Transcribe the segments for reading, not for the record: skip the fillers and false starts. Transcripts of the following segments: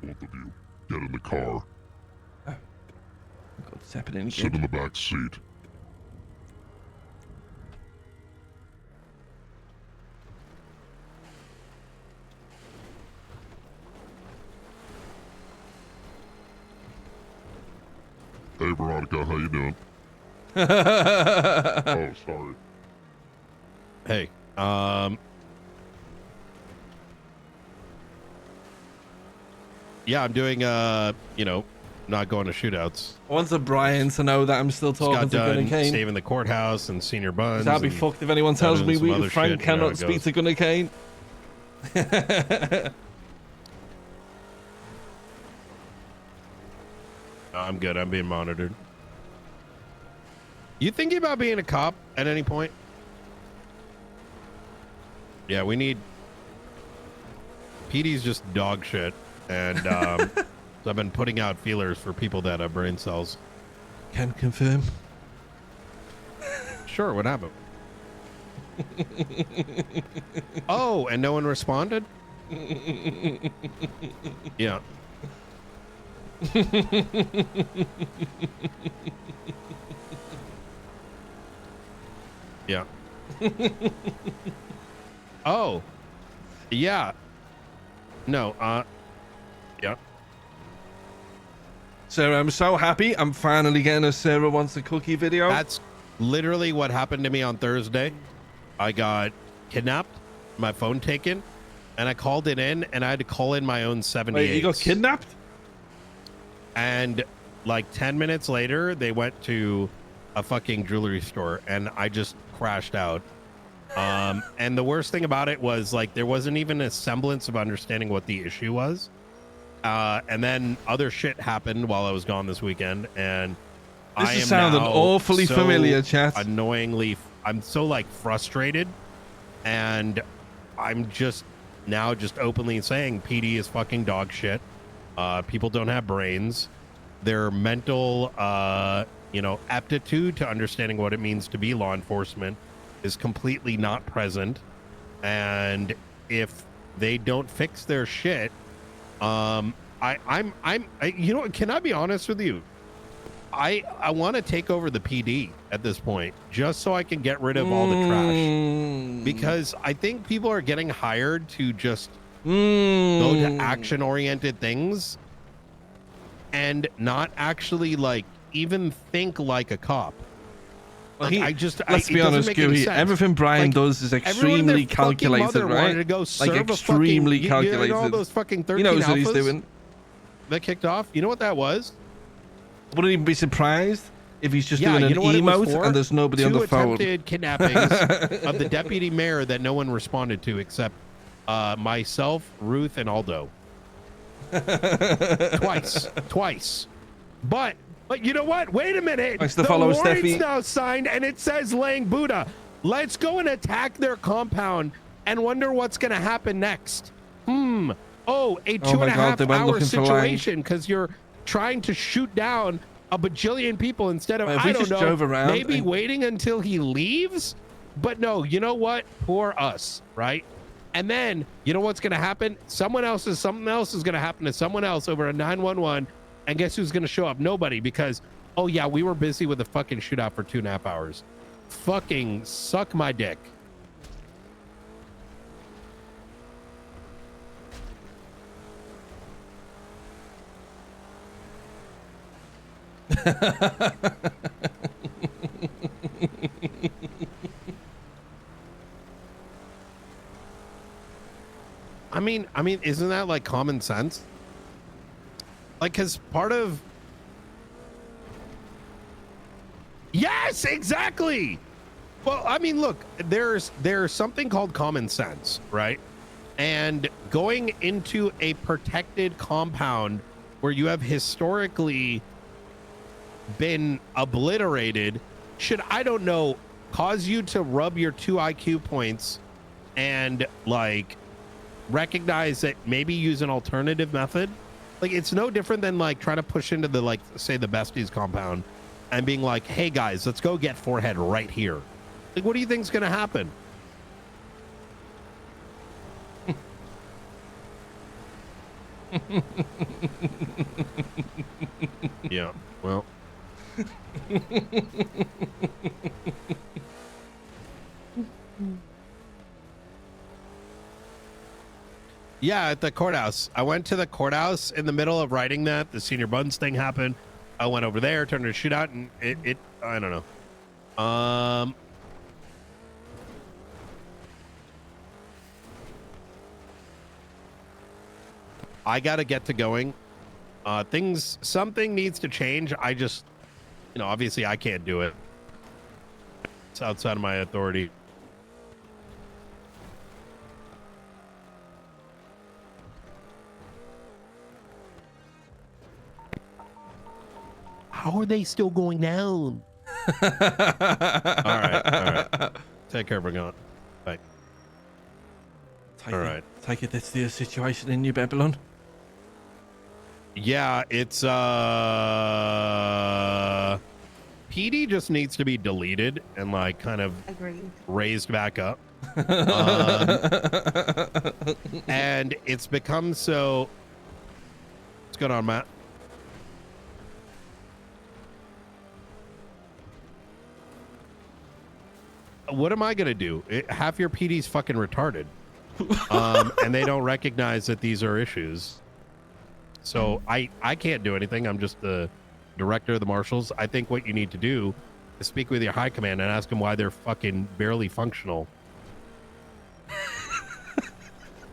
both of you. Get in the car. What's happening? Sit in the back seat. Hey, Veronica, how you doing? Oh, sorry. Hey, yeah, I'm doing, you know, not going to shootouts. I want the Brian to know that I'm still Just talking got to Gunner done Kane. saving the courthouse and Senior Buns. That'd be fucked if anyone tells me Frank cannot speak to Gunner Kane. I'm good. I'm being monitored. You thinking about being a cop at any point? Yeah, we need... PD's just dog shit. And so I've been putting out feelers for people that have brain cells. Can confirm. Sure, what happened? Oh, and no one responded? Yeah. Yeah. Oh. Yeah. No, yeah. Sarah, I'm so happy. I'm finally getting a Sarah Wants a Cookie video. That's literally what happened to me on Thursday. I got kidnapped, my phone taken, and I called it in, and I had to call in my own 78. Wait, you got kidnapped? And like 10 minutes later, they went to a fucking jewelry store, and I just crashed out. And the worst thing about it was, like, there wasn't even a semblance of understanding what the issue was. And then other shit happened while I was gone this weekend, and This I is am sounding now awfully so familiar, chat. Annoyingly, I'm so like frustrated, and I'm just now just openly saying PD is fucking dog shit. People don't have brains. Their mental, you know, aptitude to understanding what it means to be law enforcement is completely not present. And if they don't fix their shit, I'm you know, can I be honest with you? I want to take over the PD at this point, just so I can get rid of all the trash, because I think people are getting hired to just go to action-oriented things and not actually like even think like a cop. Well, Like, let's be honest, Gooey. Everything Brian does is extremely calculated, right? To go Like extremely calculated. You know, all those fucking 13 he knows what he's alphas doing. that kicked off. You know what that was? Wouldn't even be surprised if he's just Yeah, doing an you know what it was emote for? and there's nobody on the phone. 2 attempted kidnappings of the deputy mayor that no one responded to except myself, Ruth, and Aldo. Twice. But you know what? Wait a minute. Thanks to the follow warrant's Steffi. now signed, and it says laying Buddha. Let's go and attack their compound and wonder what's going to happen next. Oh, a 2.5 hour situation because you're trying to shoot down a bajillion people instead of, I don't know, maybe waiting until he leaves. But no, you know what? Poor us, right? And then you know what's going to happen? Something else is going to happen to someone else over a 911. And guess who's going to show up? Nobody, because, oh yeah, we were busy with a fucking shootout for 2.5 hours. Fucking suck my dick. I mean, isn't that like common sense? Like, cause part of... Yes, exactly. Well, I mean, look, there's something called common sense, right? And going into a protected compound where you have historically been obliterated should, I don't know, cause you to rub your 2 IQ points and like recognize that maybe use an alternative method. Like, it's no different than like trying to push into the, like, say the besties compound and being like, hey guys, let's go get Forehead right here. Like, what do you think's gonna happen? Yeah, well. Yeah, at the courthouse. I went to the courthouse in the middle of writing that. The senior buns thing happened. I went over there, turned a shootout, and it I don't know. I gotta get to going. Something needs to change. I just, obviously I can't do it. It's outside of my authority. How are they still going down? All right. Take care, Bragon. Bye. Take it that's the situation in New Babylon. Yeah, it's PD just needs to be deleted and like kind of raised back up. And it's become so. What's going on, Matt? What am I gonna do? Half your PD's fucking retarded, and they don't recognize that these are issues. So I can't do anything. I'm just the director of the marshals. I think what you need to do is speak with your high command and ask them why they're fucking barely functional.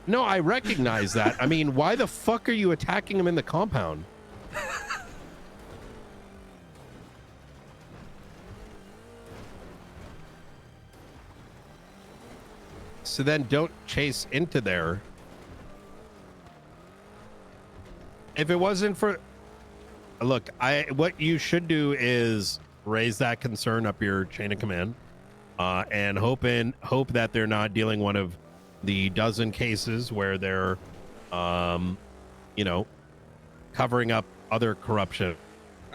No, I recognize that. I mean, why the fuck are you attacking them in the compound? So then don't chase into there. If it wasn't for, look, what you should do is raise that concern up your chain of command, and hope that they're not dealing one of the dozen cases where they're, covering up other corruption.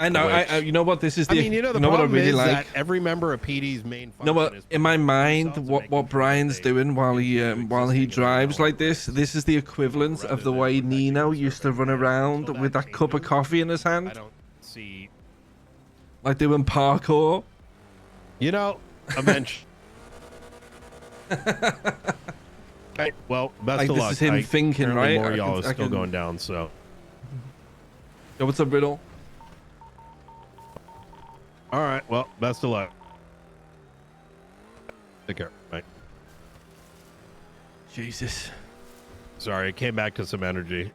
I know. You know what? This is the. The problem what I really is like? that every member of PD's main function. No, but in my mind, what Brian's doing while he drives like this is the equivalent of the way Nino used to run around with that cup of coffee in his hand. I don't see. Like doing parkour. Eventually. Okay, well, best Like of this luck. is him thinking, right? More y'all is still going down, so. Yo, what's up, Riddle? All right, well, best of luck. Take care. Bye. Jesus. Sorry, I came back to some energy.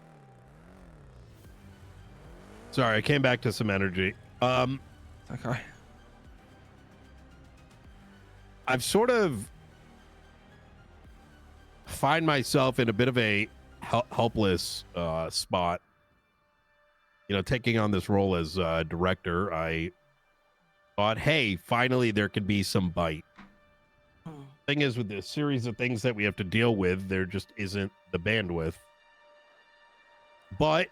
Okay. I've sort of find myself in a bit of a helpless spot. Taking on this role as director, I thought, hey, finally there could be some bite. Thing is, with the series of things that we have to deal with, there just isn't the bandwidth. But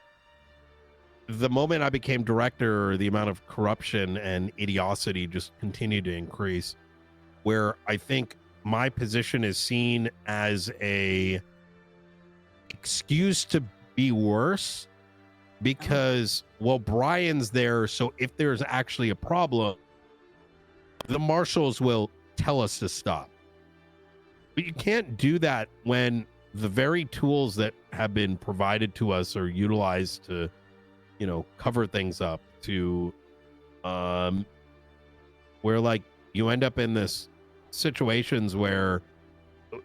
the moment I became director, the amount of corruption and idiocy just continued to increase, where I think my position is seen as a excuse to be worse because, well, Brian's there, so if there's actually a problem, the marshals will tell us to stop. But you can't do that when the very tools that have been provided to us are utilized to, cover things up, to where like you end up in this situations where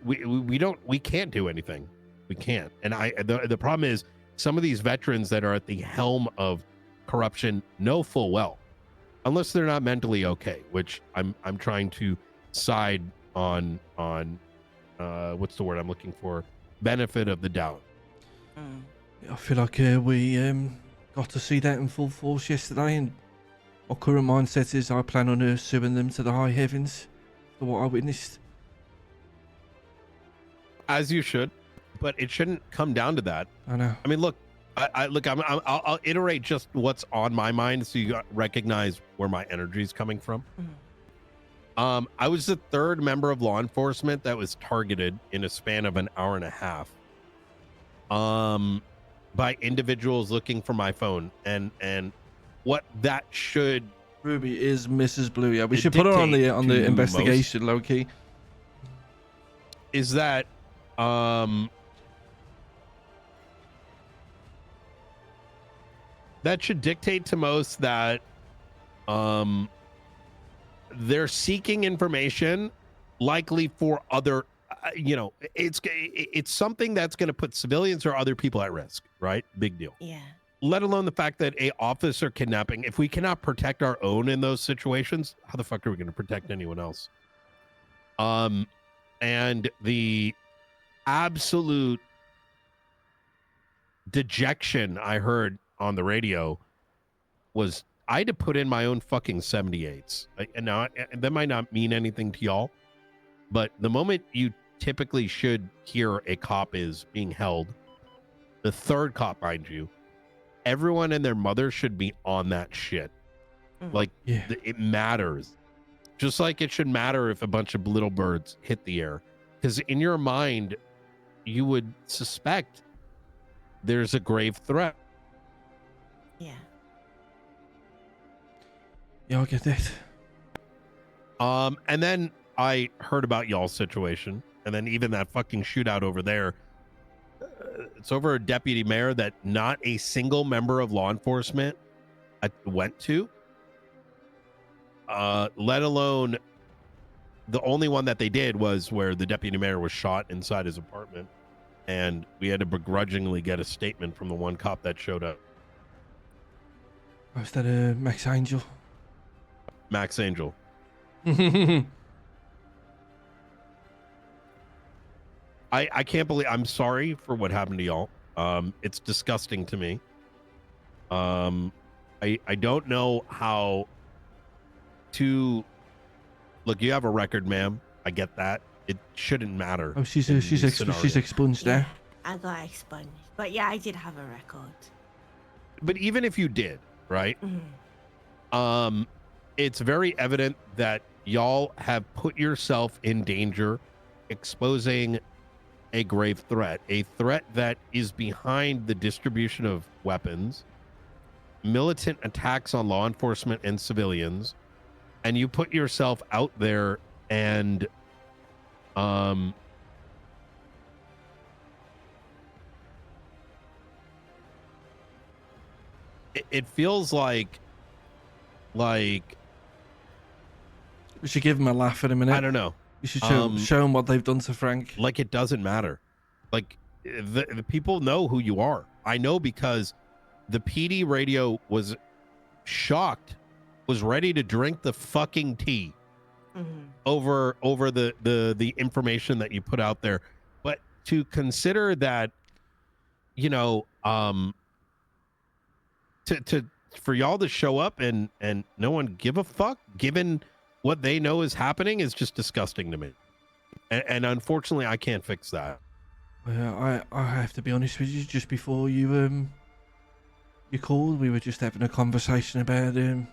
we can't do anything. We can't. And the problem is some of these veterans that are at the helm of corruption know full well, unless they're not mentally okay, which I'm trying to side on what's the word I'm looking for? Benefit of the doubt. I feel like we got to see that in full force yesterday, and my current mindset is I plan on suing them to the high heavens for what I witnessed. As you should, but it shouldn't come down to that. I know. I mean, look, I'll iterate just what's on my mind so you recognize where my energy is coming from. I was the third member of law enforcement that was targeted in a span of an hour and a half. by individuals looking for my phone, and what that should Ruby is Mrs. Blue. Yeah, we should put her on the to investigation, low key. is that that should dictate to most that they're seeking information likely for other it's something that's going to put civilians or other people at risk, right? Big deal. Yeah. Let alone the fact that a officer kidnapping, if we cannot protect our own in those situations, how the fuck are we going to protect anyone else? And the absolute dejection I heard on the radio was I had to put in my own fucking 78s. And now that might not mean anything to y'all, but the moment you typically should hear a cop is being held, the third cop, mind you, everyone and their mother should be on that shit. Like, it matters. Just like it should matter if a bunch of little birds hit the air. Because in your mind, you would suspect there's a grave threat. Yeah. Yeah, I get that. And then I heard about y'all's situation, and then even that fucking shootout over there. It's over a deputy mayor that not a single member of law enforcement went to. Let alone the only one that they did was where the deputy mayor was shot inside his apartment, and we had to begrudgingly get a statement from the one cop that showed up. Was that Max Angel? Max Angel. I can't believe, I'm sorry for what happened to y'all. It's disgusting to me. I don't know how to look. You have a record, ma'am. I get that. It shouldn't matter. Oh, she's expunged now. I got expunged, but yeah, I did have a record. But even if you did, right? It's very evident that y'all have put yourself in danger, exposing a grave threat, a threat that is behind the distribution of weapons, militant attacks on law enforcement and civilians, and you put yourself out there and it feels like we should give him a laugh in a minute. I don't know. You should show them what they've done to Frank. Like, it doesn't matter. Like, the people know who you are. I know because the PD radio was shocked, was ready to drink the fucking tea over the information that you put out there. But to consider that, you know, for y'all to show up and no one give a fuck, given what they know is happening, is just disgusting to me. And unfortunately, I can't fix that. I have to be honest with you. Just before you called, we were just having a conversation about I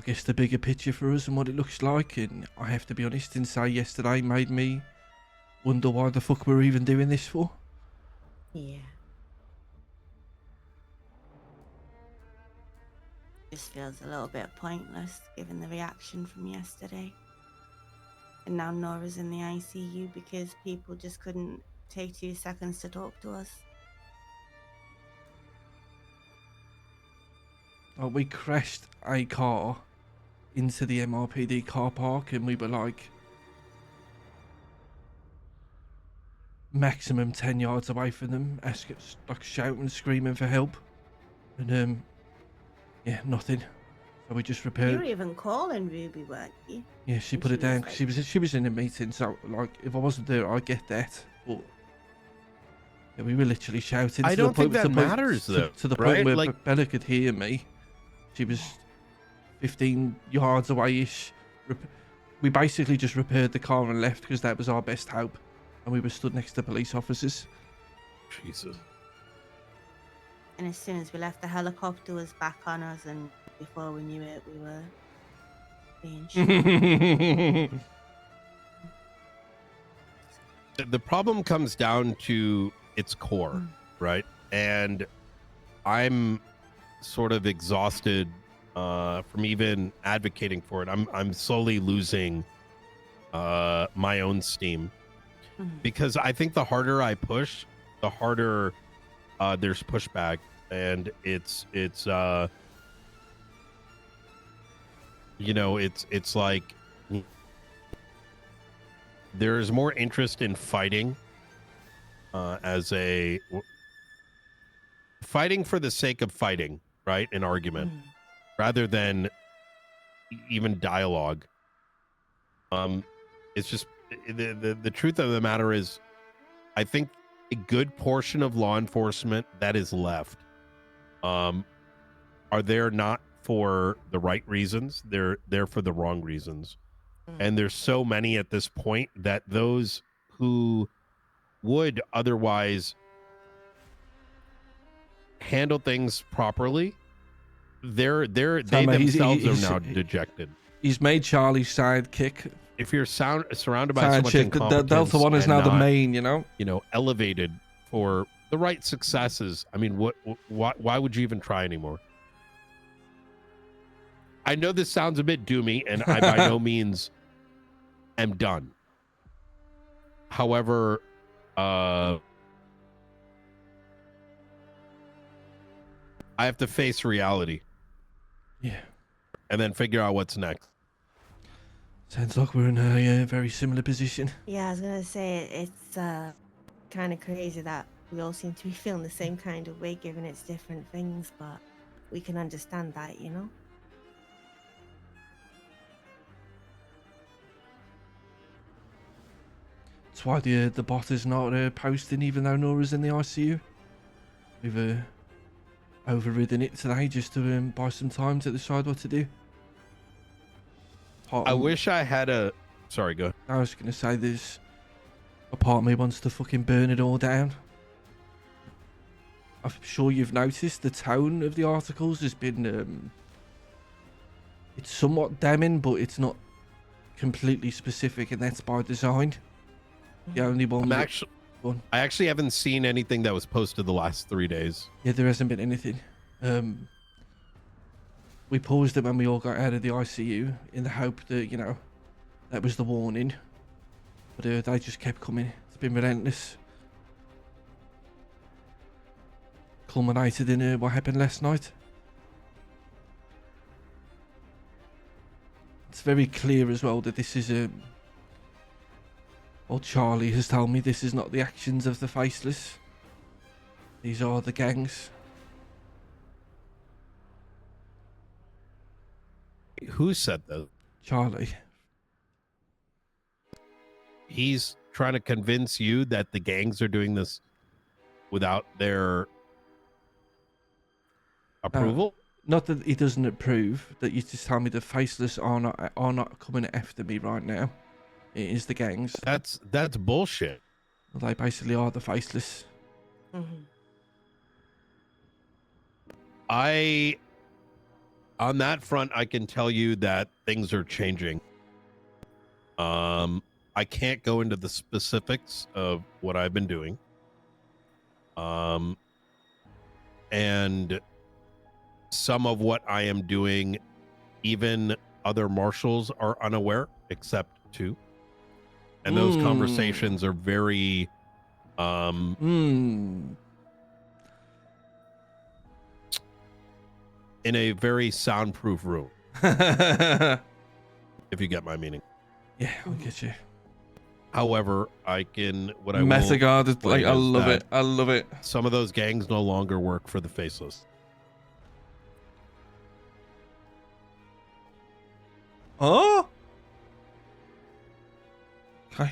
guess the bigger picture for us and what it looks like. And I have to be honest and say, yesterday made me wonder why the fuck we're even doing this for. Yeah. Just feels a little bit pointless given the reaction from yesterday. And now Nora's in the ICU because people just couldn't take 2 seconds to talk to us. Like, we crashed a car into the MRPD car park and we were like maximum 10 yards away from them, like shouting, screaming for help. And yeah, nothing. So we just repaired. You were even calling Ruby, weren't you? Yeah, she put it down because she was in a meeting. So like, if I wasn't there, I get that. But yeah, we were literally shouting. I don't think that matters though. To the right? point where Like, Bella could hear me. She was 15 yards away-ish. We basically just repaired the car and left because that was our best hope. And we were stood next to police officers. Jesus. And as soon as we left, the helicopter was back on us, and before we knew it, we were being shot. The problem comes down to its core, right? and I'm sort of exhausted from even advocating for it. I'm slowly losing my own steam because I think the harder I push, the harder there's pushback, and it's you know, it's like there's more interest in fighting as a fighting for the sake of fighting, right? An argument rather than even dialogue. It's just the truth of the matter is, I think a good portion of law enforcement that is left are there not for the right reasons. They're there for the wrong reasons. And there's so many at this point that those who would otherwise handle things properly, they themselves are now dejected. He's made Charlie's sidekick. If you're surrounded by so much The incompetence, Delta One is now the not, main, you know, elevated for the right successes. I mean, why would you even try anymore? I know this sounds a bit doomy, and I by no means am done. However, I have to face reality. Yeah. And then figure out what's next. Sounds like we're in a very similar position. Yeah, I was gonna say it's kind of crazy that we all seem to be feeling the same kind of way, given it's different things, but we can understand that, you know. That's why the bot is not posting, even though Nora's in the ICU. We've overridden it today just to buy some time to decide what to do. I wish I had a... Sorry, go. I was going to say there's a part of me wants to fucking burn it all down. I'm sure you've noticed the tone of the articles has been... it's somewhat damning, but it's not completely specific, and that's by design. The only one... I actually haven't seen anything that was posted the last 3 days. Yeah, there hasn't been anything. We paused it when we all got out of the ICU in the hope that, you know, that was the warning. But they just kept coming. It's been relentless. Culminated in what happened last night. It's very clear as well that this is well, Charlie has told me this is not the actions of the faceless. These are the gangs. Who said that? Charlie. He's trying to convince you that the gangs are doing this without their approval? Not that he doesn't approve, that you just tell me the faceless are not coming after me right now. It is the gangs. That's bullshit. Well, they basically are the faceless. On that front, I can tell you that things are changing. I can't go into the specifics of what I've been doing. And some of what I am doing, even other marshals are unaware, except two. And those conversations are very in a very soundproof room. If you get my meaning. Yeah, I'll get you. However, I can Metagard, like, I love it. I love it. Some of those gangs no longer work for the faceless. Oh? Okay.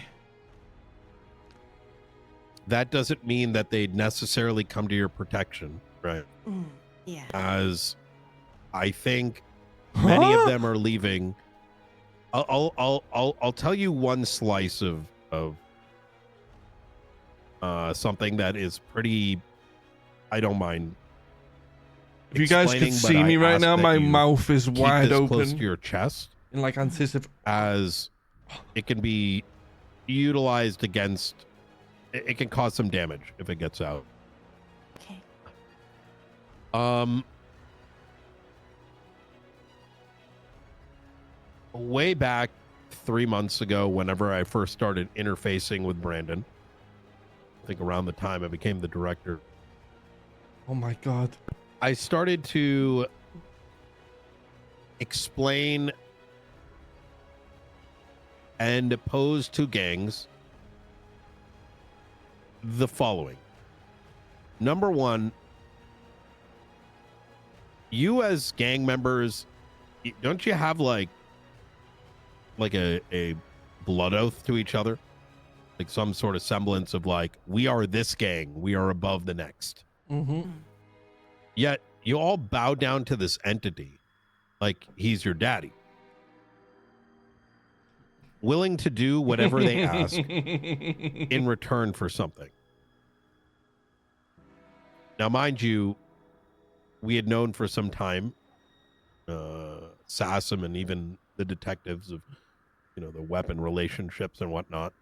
That doesn't mean that they necessarily come to your protection, right? Yeah. As I think many of them are leaving. I'll tell you one slice of something that is pretty. I don't mind. If you guys could see me right now, my mouth is wide open. Close to your chest. In like anticipation. As it can be utilized against. It can cause some damage if it gets out. Okay. Um, way back 3 months ago, whenever I first started interfacing with Brandon, I think around the time I became the director, Oh my god. I started to explain and pose to gangs the following. Number one, you as gang members, don't you have like a blood oath to each other? Like some sort of semblance of like, we are this gang, we are above the next. Mm-hmm. Yet you all bow down to this entity like he's your daddy, willing to do whatever they ask in return for something. Now, mind you, we had known for some time, Sassam and even the detectives of, the weapon relationships and whatnot.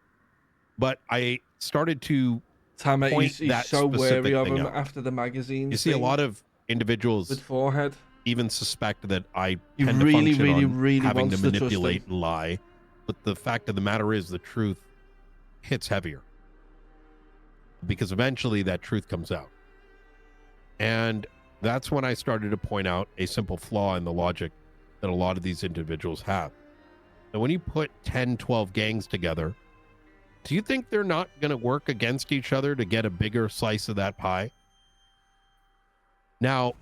But I started to Tam, point he's that so wary specific of thing him out. after the magazine. You see a lot of individuals with forehead. even suspect that I He tend really, to function really, on really having wants to to trust manipulate him. and lie. But the fact of the matter is the truth hits heavier. Because eventually that truth comes out. And that's when I started to point out a simple flaw in the logic that a lot of these individuals have. Now, when you put 10, 12 gangs together, do you think they're not going to work against each other to get a bigger slice of that pie? Now,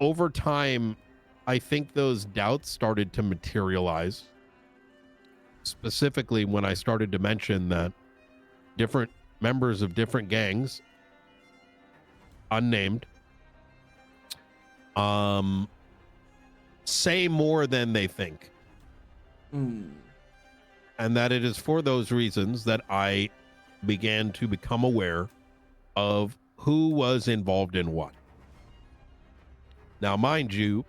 over time, I think those doubts started to materialize. Specifically, when I started to mention that different members of different gangs, unnamed, say more than they think. And that it is for those reasons that I began to become aware of who was involved in what. Now, mind you,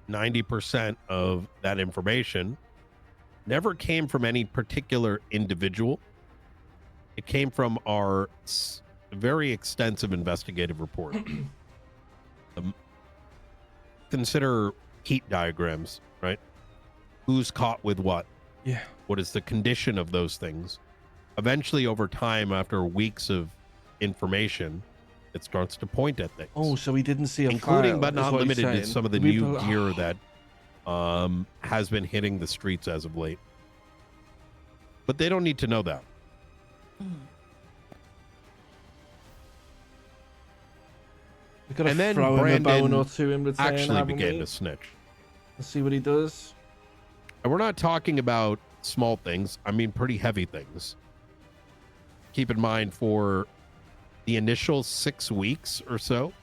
90% of that information never came from any particular individual. It came from our very extensive investigative report. Consider heat diagrams, right? Who's caught with what? Yeah. What is the condition of those things? Eventually, over time, after weeks of information, it starts to point at things. Oh, so he didn't see a including file, but is not what he's limited to saying. some of the We new bel- gear that has been hitting the streets as of late. But they don't need to know that. We gotta And then throw him a bone Brandon or two in return, Actually haven't began we? to snitch. Let's see what he does. And we're not talking about small things. I mean, pretty heavy things. Keep in mind, for the initial 6 weeks or so,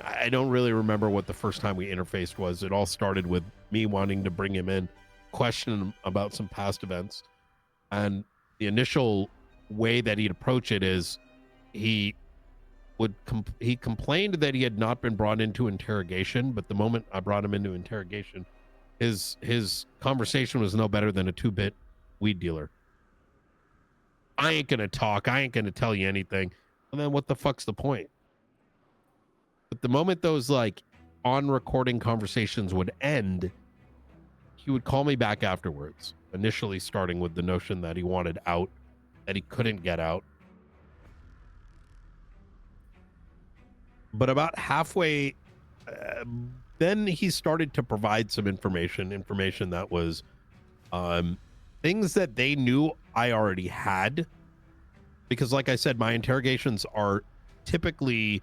I don't really remember what the first time we interfaced was. It all started with me wanting to bring him in, question him about some past events. And the initial way that he'd approach it is he complained that he had not been brought into interrogation, but the moment I brought him into interrogation, his conversation was no better than a 2-bit weed dealer. I ain't gonna talk. I ain't gonna tell you anything. And then what the fuck's the point? But the moment those like on recording conversations would end, he would call me back afterwards, initially starting with the notion that he wanted out, that he couldn't get out. But about halfway, then he started to provide some information that was things that they knew I already had. Because like I said, my interrogations are typically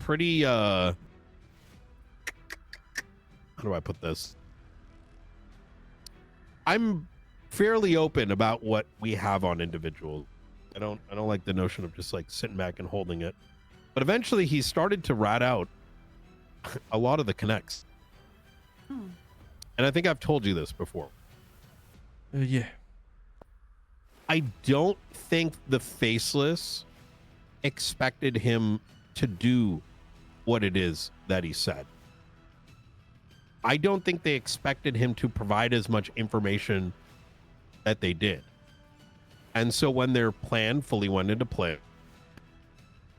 pretty how do I put this? I'm fairly open about what we have on individuals. I don't like the notion of just like sitting back and holding it. But eventually he started to rat out a lot of the connects. And I think I've told you this before. Yeah. I don't think the Faceless expected him to do what it is that he said. I don't think they expected him to provide as much information that they did. And so when their plan fully went into play,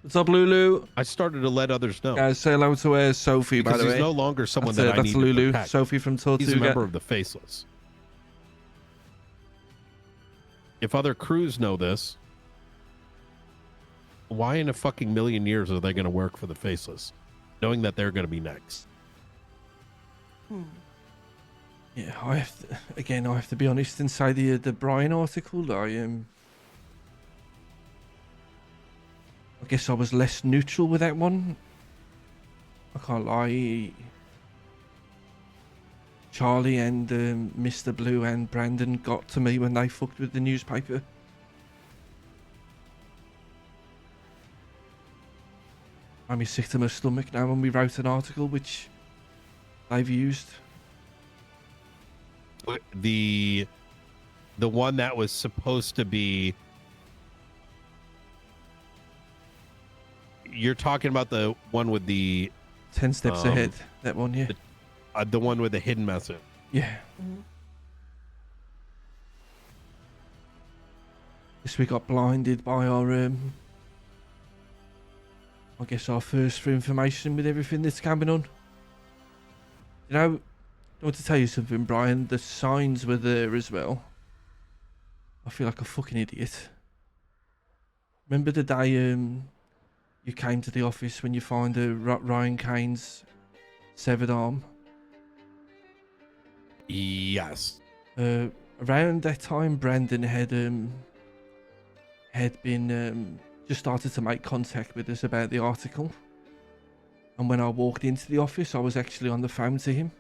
What's up, Lulu? I started to let others know. Guys, say hello to Sophie, by Because the he's way. no longer someone That's, that I that's need Lulu. to protect. Sophie from Tortuga. He's a member of the Faceless. If other crews know this, why in a fucking million years are they going to work for the Faceless, knowing that they're going to be next? Yeah, I have to be honest and say the Brian article. I guess I was less neutral with that one. I can't lie. Charlie and Mr. Blue and Brandon got to me when they fucked with the newspaper. I'm sick to my stomach now when we wrote an article which they've used. The one that was supposed to be, you're talking about the one with the 10 steps ahead, that one, yeah. The one with the hidden message. Yeah. Guess we got blinded by our I guess our thirst for information with everything that's coming on. You know, I want to tell you something, Brian. The signs were there as well. I feel like a fucking idiot. Remember the day you came to the office when you found Ryan Kane's severed arm? Yes. Around that time, Brandon had been just started to make contact with us about the article. And when I walked into the office, I was actually on the phone to him.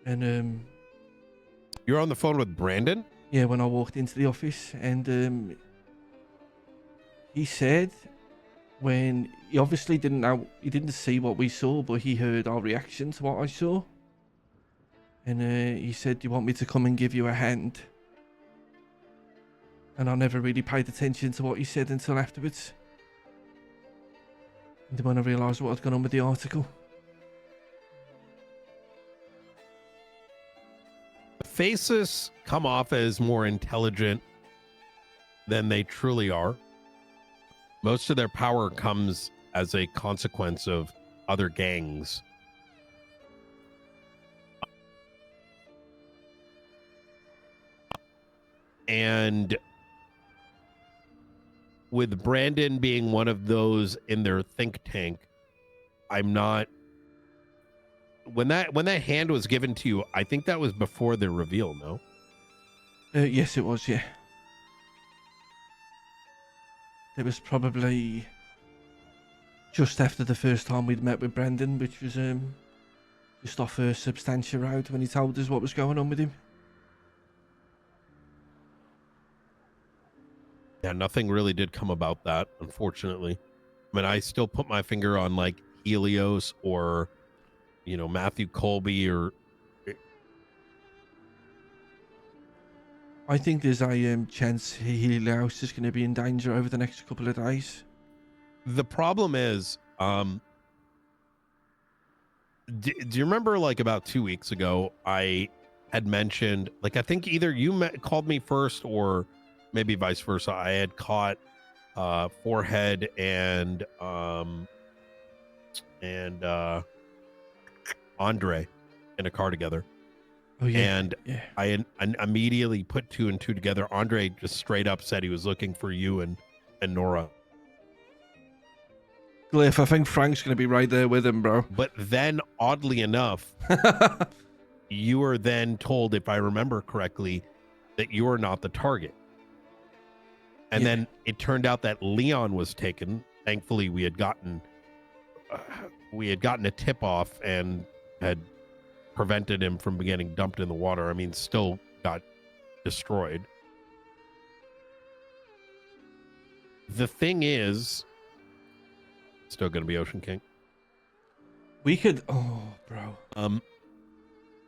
And You're on the phone with Brandon? yeah, when I walked into the office, and he said when he obviously didn't know, he didn't see what we saw, but he heard our reaction to what I saw. And he said, "Do you want me to come and give you a hand?" And I never really paid attention to what he said until afterwards. And then when I realised what had gone on with the article. The Faces come off as more intelligent than they truly are. Most of their power comes as a consequence of other gangs. And with Brandon being one of those in their think tank, I'm not. When that hand was given to you, I think that was before the reveal, no? Yes, it was, yeah. It was probably just after the first time we'd met with Brandon, which was just off Substantia Road when he told us what was going on with him. Yeah, nothing really did come about that, unfortunately. I mean, I still put my finger on like Helios or, you know, Matthew Colby or. I think there's a chance Helios is going to be in danger over the next couple of days. The problem is, do you remember like about 2 weeks ago, I had mentioned, like, I think either you called me first or maybe vice versa. I had caught Forehead and Andre in a car together. Oh yeah. And yeah. I immediately put 2 and 2 together. Andre just straight up said he was looking for you and Nora. Glyph, I think Frank's going to be right there with him, bro. But then, oddly enough, you were then told, if I remember correctly, that you are not the target. And then it turned out that Leon was taken. Thankfully, we had gotten a tip off and had prevented him from getting dumped in the water. I mean, still got destroyed. The thing is, still going to be Ocean King. We could, bro.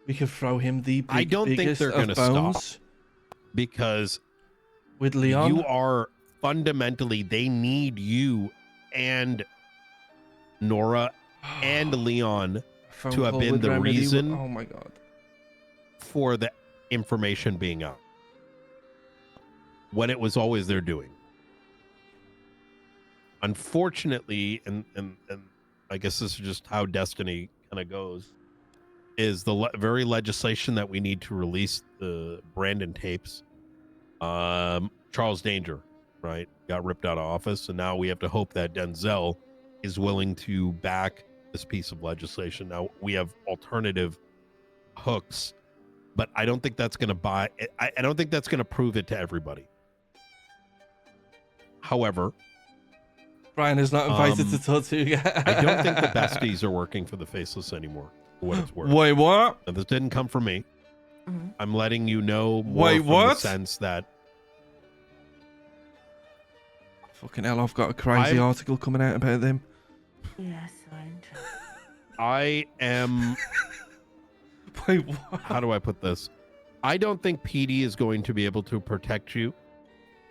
We could throw him the I don't think they're going to stop because with Leon, you are fundamentally, they need you and Nora and Leon to have been the reason. Oh my god, for the information being out when it was always their doing. unfortunately, and I guess this is just how destiny kind of goes, is the very legislation that we need to release the Brandon tapes. Charles Danger, right, got ripped out of office, and now we have to hope that Denzel is willing to back this piece of legislation. Now we have alternative hooks, but I don't think that's going to I don't think that's going to prove it to everybody. However, Brian is not invited to talk to you. I don't think the besties are working for the Faceless anymore, for what it's worth. Wait, what? Now, this didn't come from me. I'm letting you know more Wait, from what? the sense that Fucking hell, I've got a crazy article coming out about them. Yeah, so interesting. I am... Wait, what? How do I put this? I don't think PD is going to be able to protect you.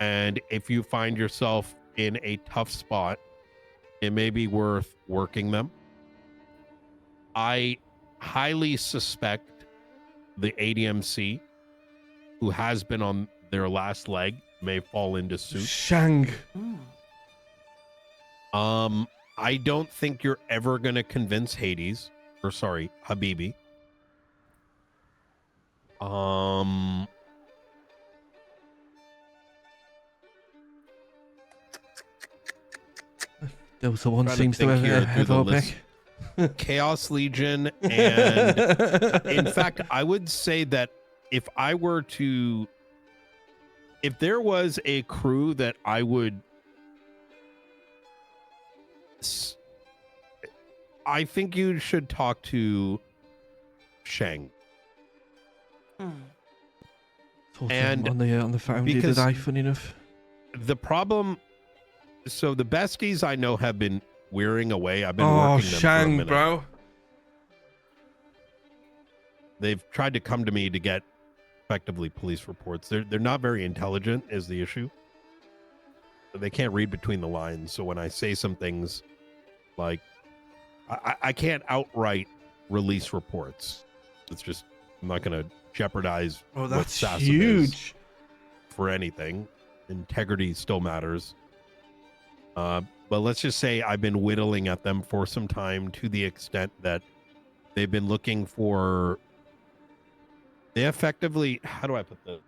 And if you find yourself in a tough spot, it may be worth working them. I highly suspect the ADMC, who has been on their last leg, may fall into suit. Shang. I don't think you're ever going to convince Habibi. Delta One Trying to seems to think here have through our the back. Chaos Legion, and in fact, I would say that if there was a crew that I would, I think you should talk to Shang. And on the foundry because today, funny enough. The problem, so the besties I know have been wearing away. I've been working them for a Shang, minute. bro. They've tried to come to me to get effectively police reports. They're not very intelligent is the issue. They can't read between the lines. So when I say some things like I can't outright release reports. It's just, I'm not going to jeopardize Oh, what that's SASM huge. is for anything. Integrity still matters. But let's just say I've been whittling at them for some time, to the extent that they've been looking for, they effectively, how do I put this?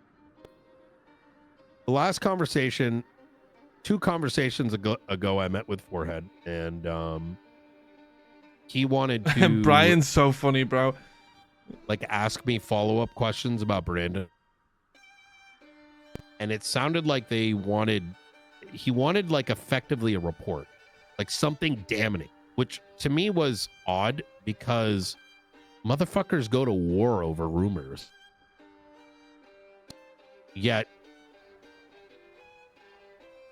The last conversation, 2 conversations ago, I met with Forehead, and he wanted to Brian's so funny, bro. like ask me follow-up questions about Brandon. And it sounded like he wanted like effectively a report, like something damning, which to me was odd because motherfuckers go to war over rumors. Yet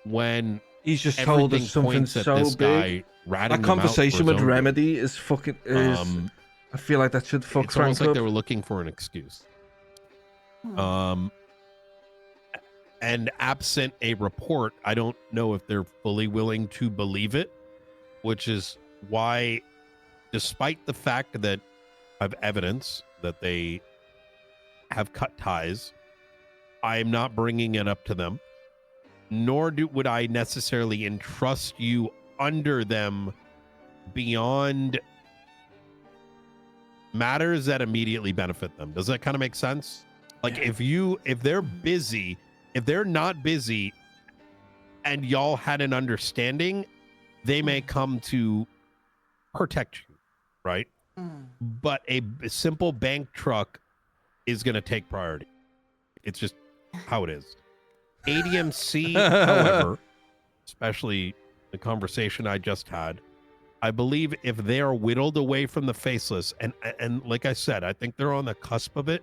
when He's just told us everything something points at so this guy big. ratting That him out for conversation his with own Remedy is fucking. I feel like that should fuck it's almost Frank like up. they were looking for an excuse. And absent a report, I don't know if they're fully willing to believe it, which is why, despite the fact that I have evidence that they have cut ties, I'm not bringing it up to them, nor would I necessarily entrust you under them beyond matters that immediately benefit them. Does that kind of make sense? Like if they're busy, if they're not busy and y'all had an understanding, they may come to protect you, right? But a simple bank truck is going to take priority. It's just how it is. ADMC, however, especially the conversation I just had, I believe if they are whittled away from the Faceless, and like I said, I think they're on the cusp of it.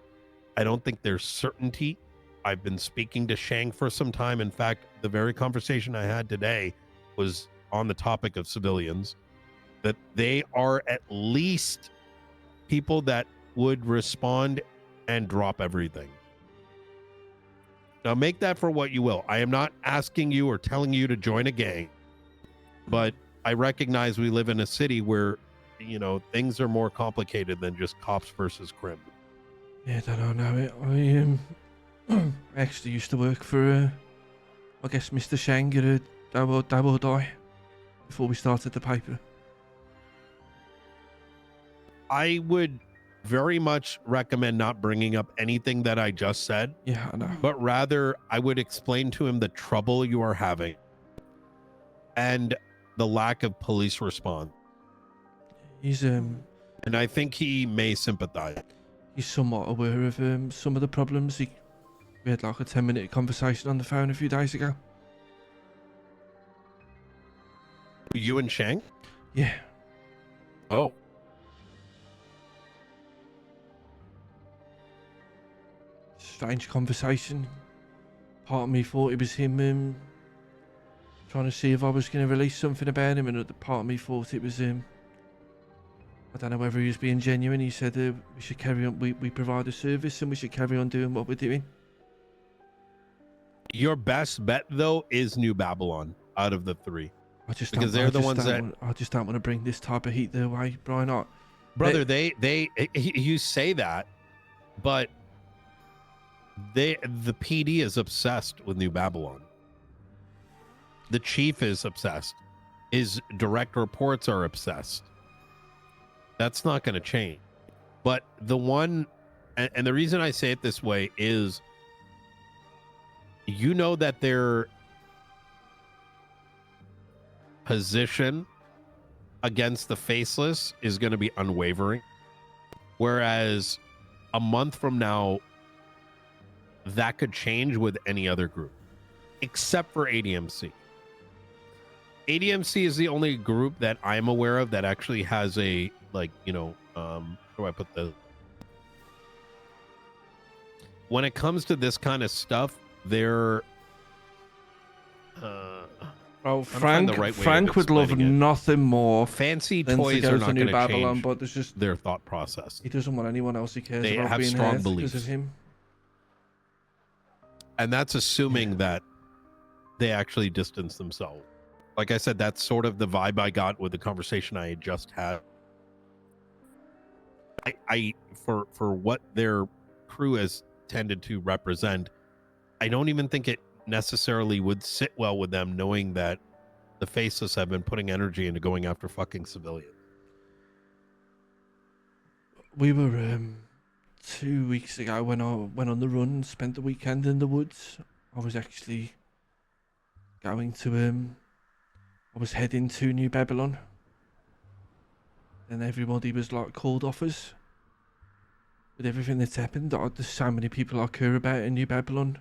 I don't think there's certainty. I've been speaking to Shang for some time. In fact, the very conversation I had today was on the topic of civilians, that they are at least people that would respond and drop everything. Now make that for what you will. I am not asking you or telling you to join a gang, but I recognize we live in a city where, you know, things are more complicated than just cops versus crime. Yeah, I don't know. I actually used to work for, I guess, Mr. Shang at a double die. before we started the paper. I would very much recommend not bringing up anything that I just said, Yeah, I know. but rather I would explain to him the trouble you are having and the lack of police response. He's And I think he may sympathize. he's somewhat aware of some of the problems. We had like a 10-minute conversation on the phone a few days ago. You and Shang? Yeah. Oh. Strange conversation. Part of me thought it was him trying to see if I was going to release something about him, and the part of me thought it was I don't know whether he was being genuine. He said we should carry on. We provide a service and we should carry on doing what we're doing. Your best bet though is New Babylon out of the three. I just Because don't, they're I the just ones don't that- want, I just don't want to bring this type of heat their way, Brian. Brother, you say that, but the PD is obsessed with New Babylon. The chief is obsessed. His direct reports are obsessed. That's not going to change. But the one, and the reason I say it this way is, you know that their position against the faceless is going to be unwavering. Whereas a month from now, that could change with any other group, except for ADMC. ADMC is the only group that I'm aware of that actually has a, like, you know, how do I put the... When it comes to this kind of stuff, they're... Oh, find the right way of Frank would love explaining it. nothing more fancy than to toys go are to not New going to Babylon, change but there's just their thought process. he doesn't want anyone else who cares They about have being strong hurt because beliefs. of him. And that's assuming that they actually distance themselves. Like I said, that's sort of the vibe I got with the conversation I had just had. I for what their crew has tended to represent, I don't even think it necessarily would sit well with them, knowing that the faceless have been putting energy into going after fucking civilians. We were 2 weeks ago when I went on the run and spent the weekend in the woods. I was actually going to I was heading to New Babylon. And everybody was like called off us. With everything that's happened, there's so many people I care about in New Babylon.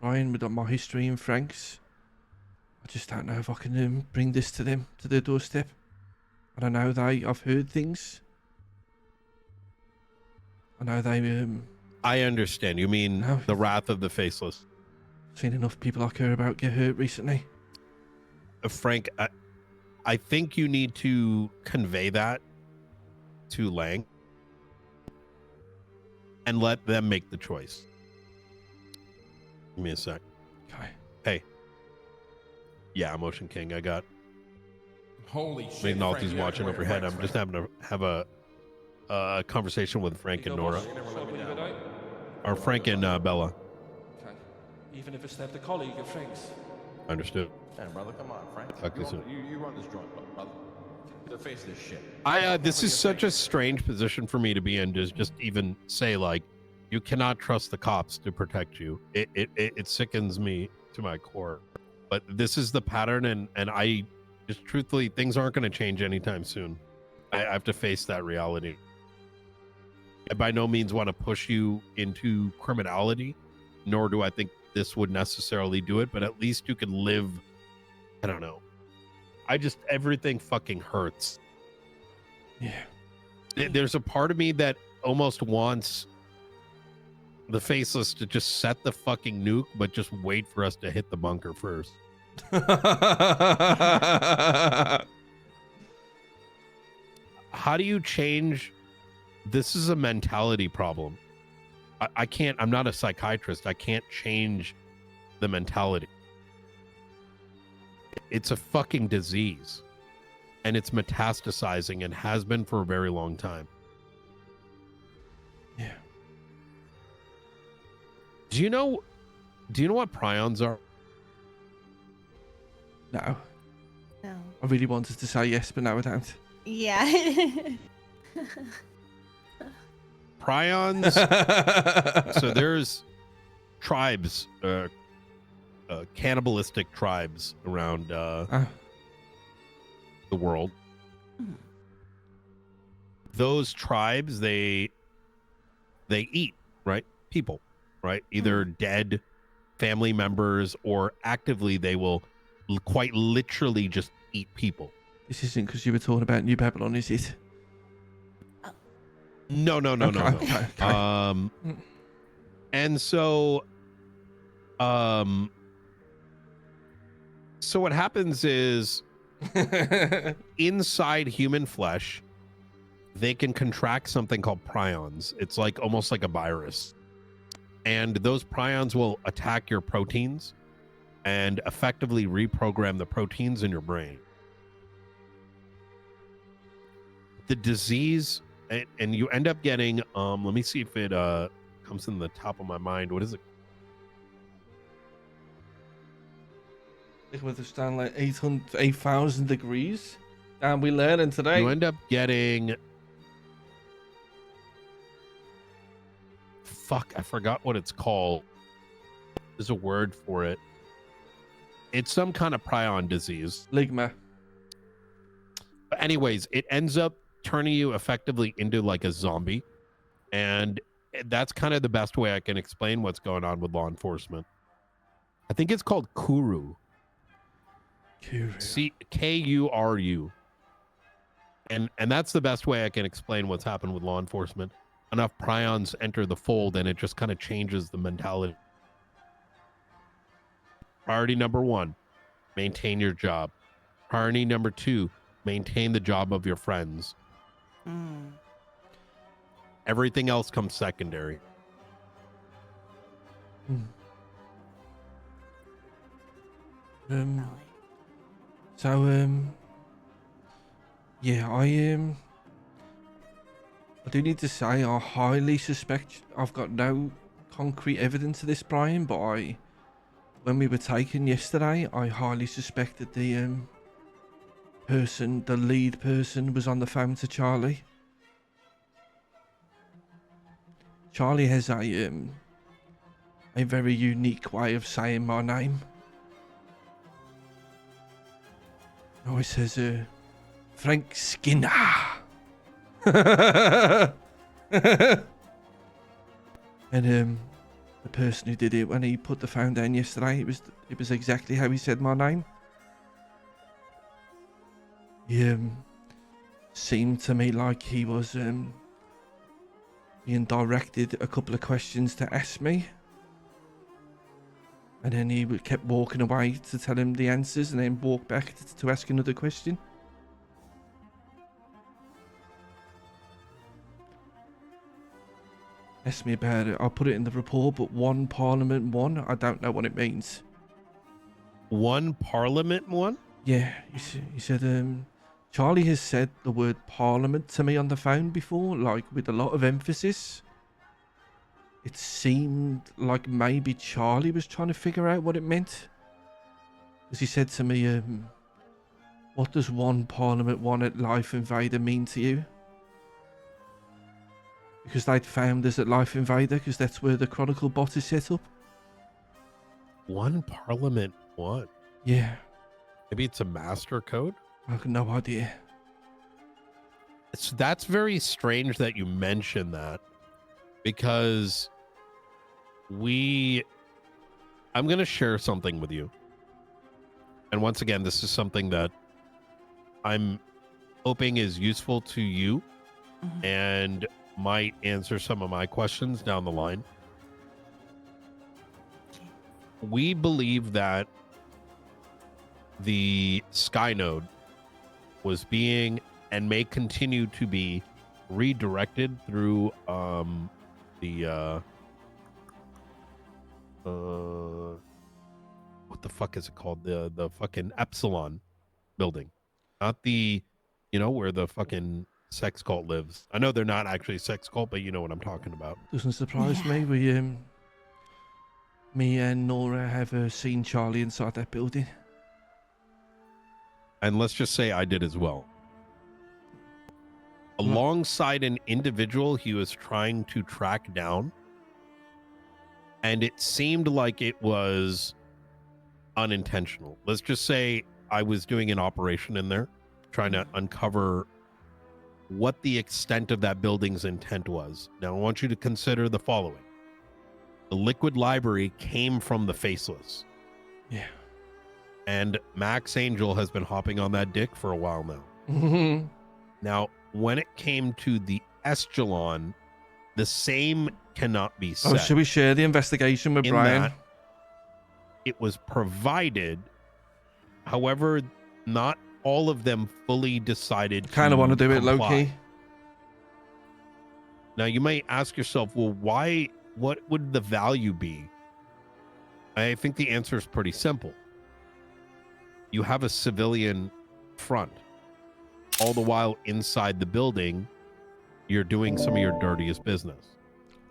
Ryan, with my history in Frank's. I just don't know if I can bring this to them, to their doorstep. I know I've heard things. I know they I understand. You mean No. the wrath of the faceless. seen enough people I care about get hurt recently. Frank, I think you need to convey that to Lang and let them make the choice. Give me a sec. Okay. Hey. Yeah, Motion King. I got Holy shit. Maybe Nalty's Frank, watching over head. I'm just having to have a conversation with Frank and Nora. Or Frank and Bella. Okay. Even if it's not a colleague of Frank's. Understood. Damn, brother, come on, Frank. Talk to you soon. You run this joint, brother. The face of this shit. This is such a strange position for me to be in, to just even say, like, you cannot trust the cops to protect you. It sickens me to my core. But this is the pattern, and I just truthfully, things aren't going to change anytime soon. I have to face that reality. I by no means want to push you into criminality, nor do I think this would necessarily do it, but at least you could live, I don't know. Everything fucking hurts. Yeah. There's a part of me that almost wants the faceless to just set the fucking nuke, but just wait for us to hit the bunker first. How do you change? This is a mentality problem. I can't, I'm not a psychiatrist. I can't change the mentality. It's a fucking disease, and it's metastasizing and has been for a very long time. Yeah. Do you know what prions are? No. No. I really wanted to say yes, but now I don't. Yeah. Prions. So there's tribes, cannibalistic tribes around the world. Those tribes, they eat, right? People, right? Either dead family members or actively they will quite literally just eat people. This isn't because you were talking about New Babylon, is it? No. Okay. And so what happens is inside human flesh, they can contract something called prions. It's like almost like a virus. And those prions will attack your proteins and effectively reprogram the proteins in your brain. The disease, and you end up getting, let me see if it comes in the top of my mind. What is it? It would stand like 8,000 degrees. And we learning today. You end up getting... Fuck, I forgot what it's called. There's a word for it. It's some kind of prion disease. Ligma. But anyways, it ends up turning you effectively into like a zombie. And that's kind of the best way I can explain what's going on with law enforcement. I think it's called Kuru. Kuru. And that's the best way I can explain what's happened with law enforcement. Enough prions enter the fold and it just kind of changes the mentality. Priority number 1, maintain your job. Priority number 2, maintain the job of your friends. Everything else comes secondary. Yeah, I do need to say I highly suspect, I've got no concrete evidence of this, Brian, but when we were taken yesterday, I highly suspected the lead person was on the phone to Charlie. Charlie has a very unique way of saying my name. He always says, Frank Skinner. And the person who did it, when he put the phone down yesterday, it was exactly how he said my name. He seemed to me like he was being directed a couple of questions to ask me, and then he kept walking away to tell him the answers and then walk back to ask another question. Ask me about it. I'll put it in the report, but 1 Parliament 1, I don't know what it means. 1 Parliament 1? Yeah, he said, Charlie has said the word Parliament to me on the phone before, like with a lot of emphasis. It seemed like maybe Charlie was trying to figure out what it meant. Because he said to me, what does 1 Parliament 1 at Life Invader mean to you? Because they'd found us at Life Invader, because that's where the Chronicle bot is set up. 1 Parliament 1? Yeah. Maybe it's a master code? I have no idea. That's very strange that you mentioned that, because I'm going to share something with you. And once again, this is something that I'm hoping is useful to you and might answer some of my questions down the line. We believe that the Sky Node was being and may continue to be redirected through what the fuck is it called? The fucking Epsilon building. Not the, where the fucking sex cult lives. I know they're not actually a sex cult, but you know what I'm talking about. Doesn't surprise me. Me and Nora have seen Charlie inside that building. and let's just say I did as well. Alongside an individual he was trying to track down, and it seemed like it was unintentional. Let's just say I was doing an operation in there, trying to uncover what the extent of that building's intent was. Now, I want you to consider the following. The liquid library came from the faceless. Yeah. And Max Angel has been hopping on that dick for a while now. Now, when it came to the Escalon, the same cannot be said. Oh, should we share the investigation with In Brian? that it was provided, however, not all of them fully decided Kind of want to do it low key. Now, you may ask yourself, well, why? What would the value be? I think the answer is pretty simple. You have a civilian front. All the while inside the building, you're doing some of your dirtiest business.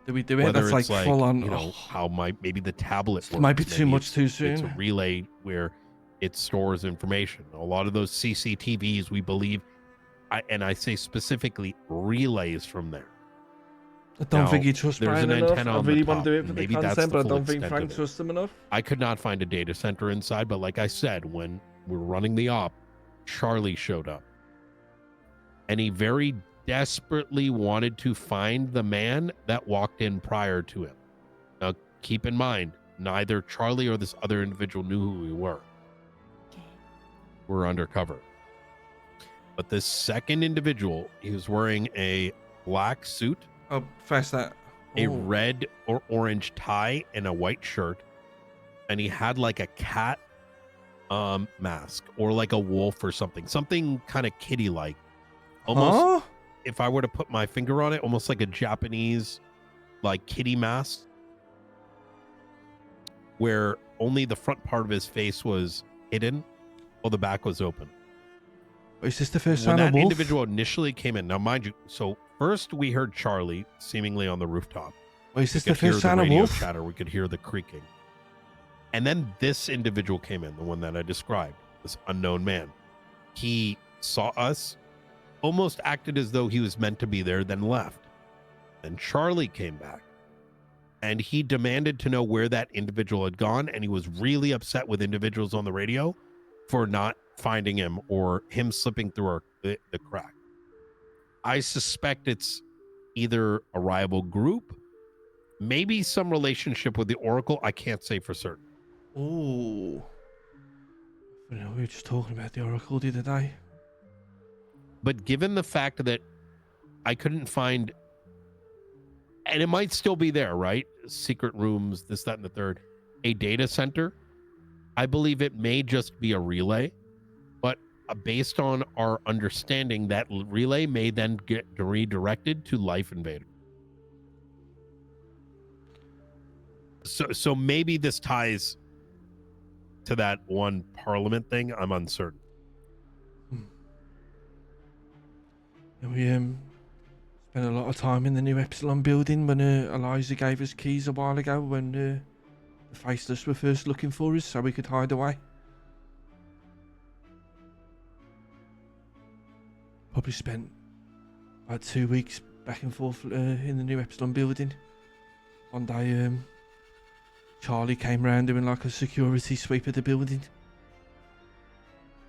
Do we do it? Whether That's like full on. You know, how maybe the tablet works. Might be too much too soon. It's a relay where it stores information. A lot of those CCTVs, we believe, and I say specifically relays from there. I don't think you trust there's Brian an enough. antenna I on really the want to do top. it for the Maybe that's content, the but I full don't think extent Frank of it. trusts him enough. I could not find a data center inside, but like I said, when we were running the op, Charlie showed up. And he very desperately wanted to find the man that walked in prior to him. Now, keep in mind, neither Charlie or this other individual knew who we were. Okay. We're undercover. But this second individual, he was wearing a black suit, Oh, fast that. a Oh. red or orange tie, and a white shirt. And he had like a cat mask or like a wolf or something kind of kitty-like. Almost, Huh? if I were to put my finger on it, almost like a Japanese like kitty mask, where only the front part of his face was hidden while the back was open. Is this the first When sign of that wolf? individual initially came in, now mind you, so first we heard Charlie seemingly on the rooftop. Wait, is this We the could hear first sign of radio wolf? chatter. We could hear the creaking. And then this individual came in, the one that I described, this unknown man. He saw us, almost acted as though he was meant to be there, then left. Then Charlie came back, and he demanded to know where that individual had gone, and he was really upset with individuals on the radio for not finding him or him slipping through the crack. I suspect it's either a rival group, maybe some relationship with the Oracle. I can't say for certain. Ooh. We were just talking about the Oracle the other day. But given the fact that I couldn't find, and it might still be there, right? Secret rooms, this, that, and the third, a data center, I believe it may just be a relay. But based on our understanding, that relay may then get redirected to Life Invader. So maybe this ties to that one Parliament thing. I'm uncertain. Yeah, we spent a lot of time in the new Epsilon building when Eliza gave us keys a while ago when the Faceless were first looking for us so we could hide away. Probably spent about 2 weeks back and forth in the new Epsilon building. One day, Charlie came round doing like a security sweep of the building.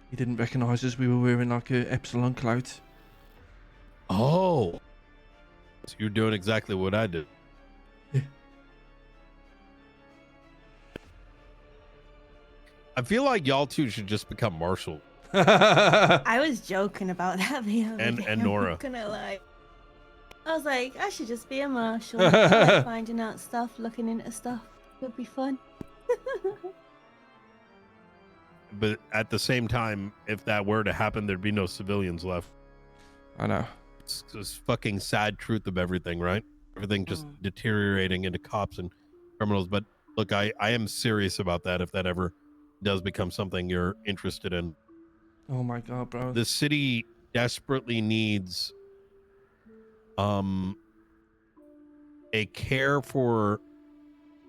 He didn't recognise us. We were wearing like a Epsilon clout. Oh, so you're doing exactly what I did. Yeah. I feel like y'all two should just become Marshall. I was joking about that the other And day. Nora. I'm not gonna lie. I was like, I should just be a marshal. I like finding out stuff, looking into stuff. Would be fun. But at the same time, if that were to happen, there'd be no civilians left. I know. It's this fucking sad truth of everything, right? Everything just deteriorating into cops and criminals. But look, I am serious about that if that ever does become something you're interested in. Oh my god, bro. The city desperately needs a care for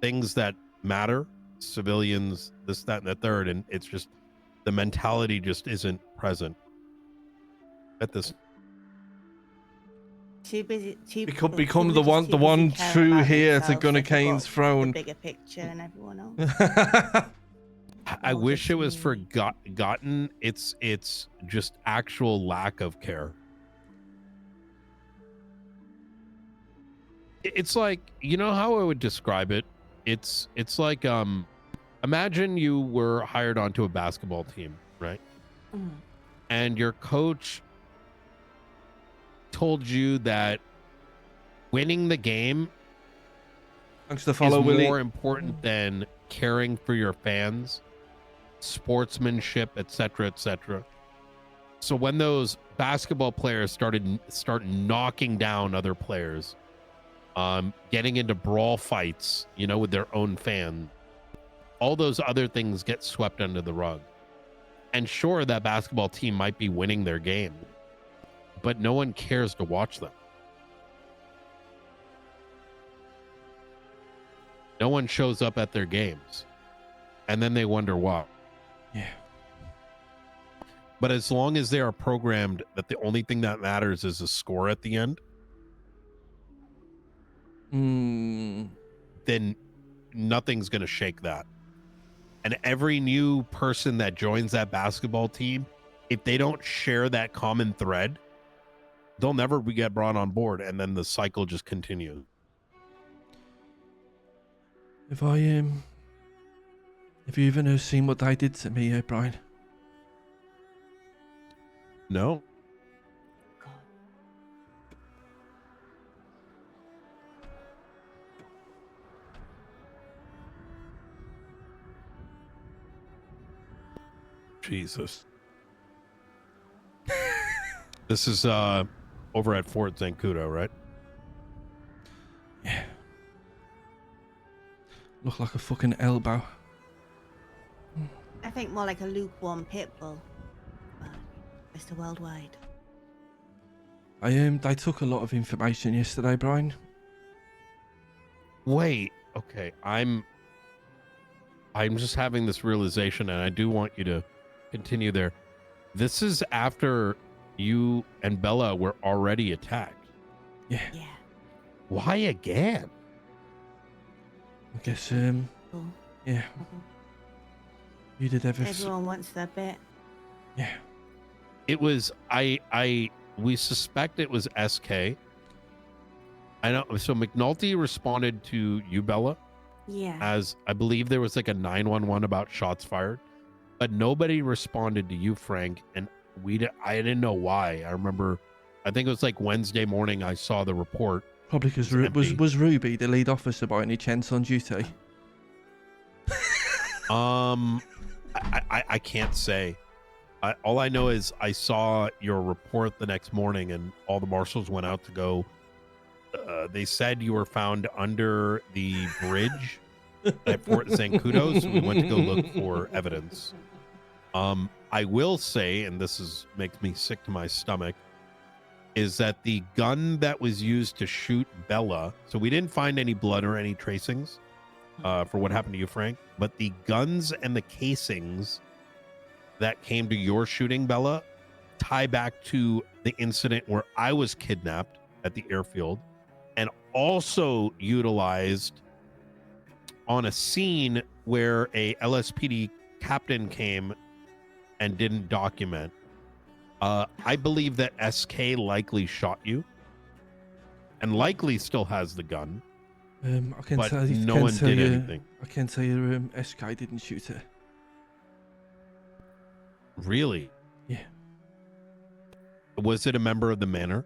things that matter, civilians, this, that, and the third, and it's just the mentality just isn't present at this. Too busy. Too Become well, become people the are just one too busy caring true about heir to themselves, Gunnar they forgot Kane's throne. The bigger picture and everyone else. I All wish just it was me. forgotten. It's just actual lack of care. It's like, you know how I would describe it? It's like imagine you were hired onto a basketball team, right? Mm. And your coach told you that winning the game Thanks to is follow, Willie. more important than caring for your fans, sportsmanship, etc., etc. So when those basketball players start knocking down other players, getting into brawl fights, you know, with their own fan, all those other things get swept under the rug. And sure, that basketball team might be winning their game, but no one cares to watch them. No one shows up at their games, and then they wonder why. Yeah. But as long as they are programmed that the only thing that matters is a score at the end, then nothing's going to shake that. And every new person that joins that basketball team, if they don't share that common thread, they'll never get brought on board, and then the cycle just continues. Have you even seen what they did to me, Brian? No. Jesus. This is over at Fort Zancudo, right? Yeah. Look like a fucking elbow. I think more like a lukewarm pit bull. But Mr. Worldwide. They took a lot of information yesterday, Brian. Wait, okay. I'm just having this realization, and I do want you to continue there. This is after you and Bella were already attacked. Yeah. Yeah. Why again? I guess Cool. yeah. You did everything. Everyone wants their bit. Yeah. It was we suspect it was SK. I know. So McNulty responded to you, Bella, Yeah. as I believe there was like a 911 about shots fired, but nobody responded to you, Frank, and I didn't know why. I remember, I think it was like Wednesday morning I saw the report. Probably because It's was Ruby the lead officer by any chance on duty? I can't say. All I know is I saw your report the next morning, and all the marshals went out to go. They said you were found under the bridge at Fort Zancudo, so we went to go look for evidence. I will say, and this makes me sick to my stomach, is that the gun that was used to shoot Bella, so we didn't find any blood or any tracings for what happened to you, Frank, but the guns and the casings that came to your shooting, Bella, tie back to the incident where I was kidnapped at the airfield, and also utilized on a scene where a LSPD captain came and didn't document. I believe that SK likely shot you, and likely still has the gun. I can But tell you, no one did anything. I can tell you, SK didn't shoot her. Really? Yeah. Was it a member of the manor?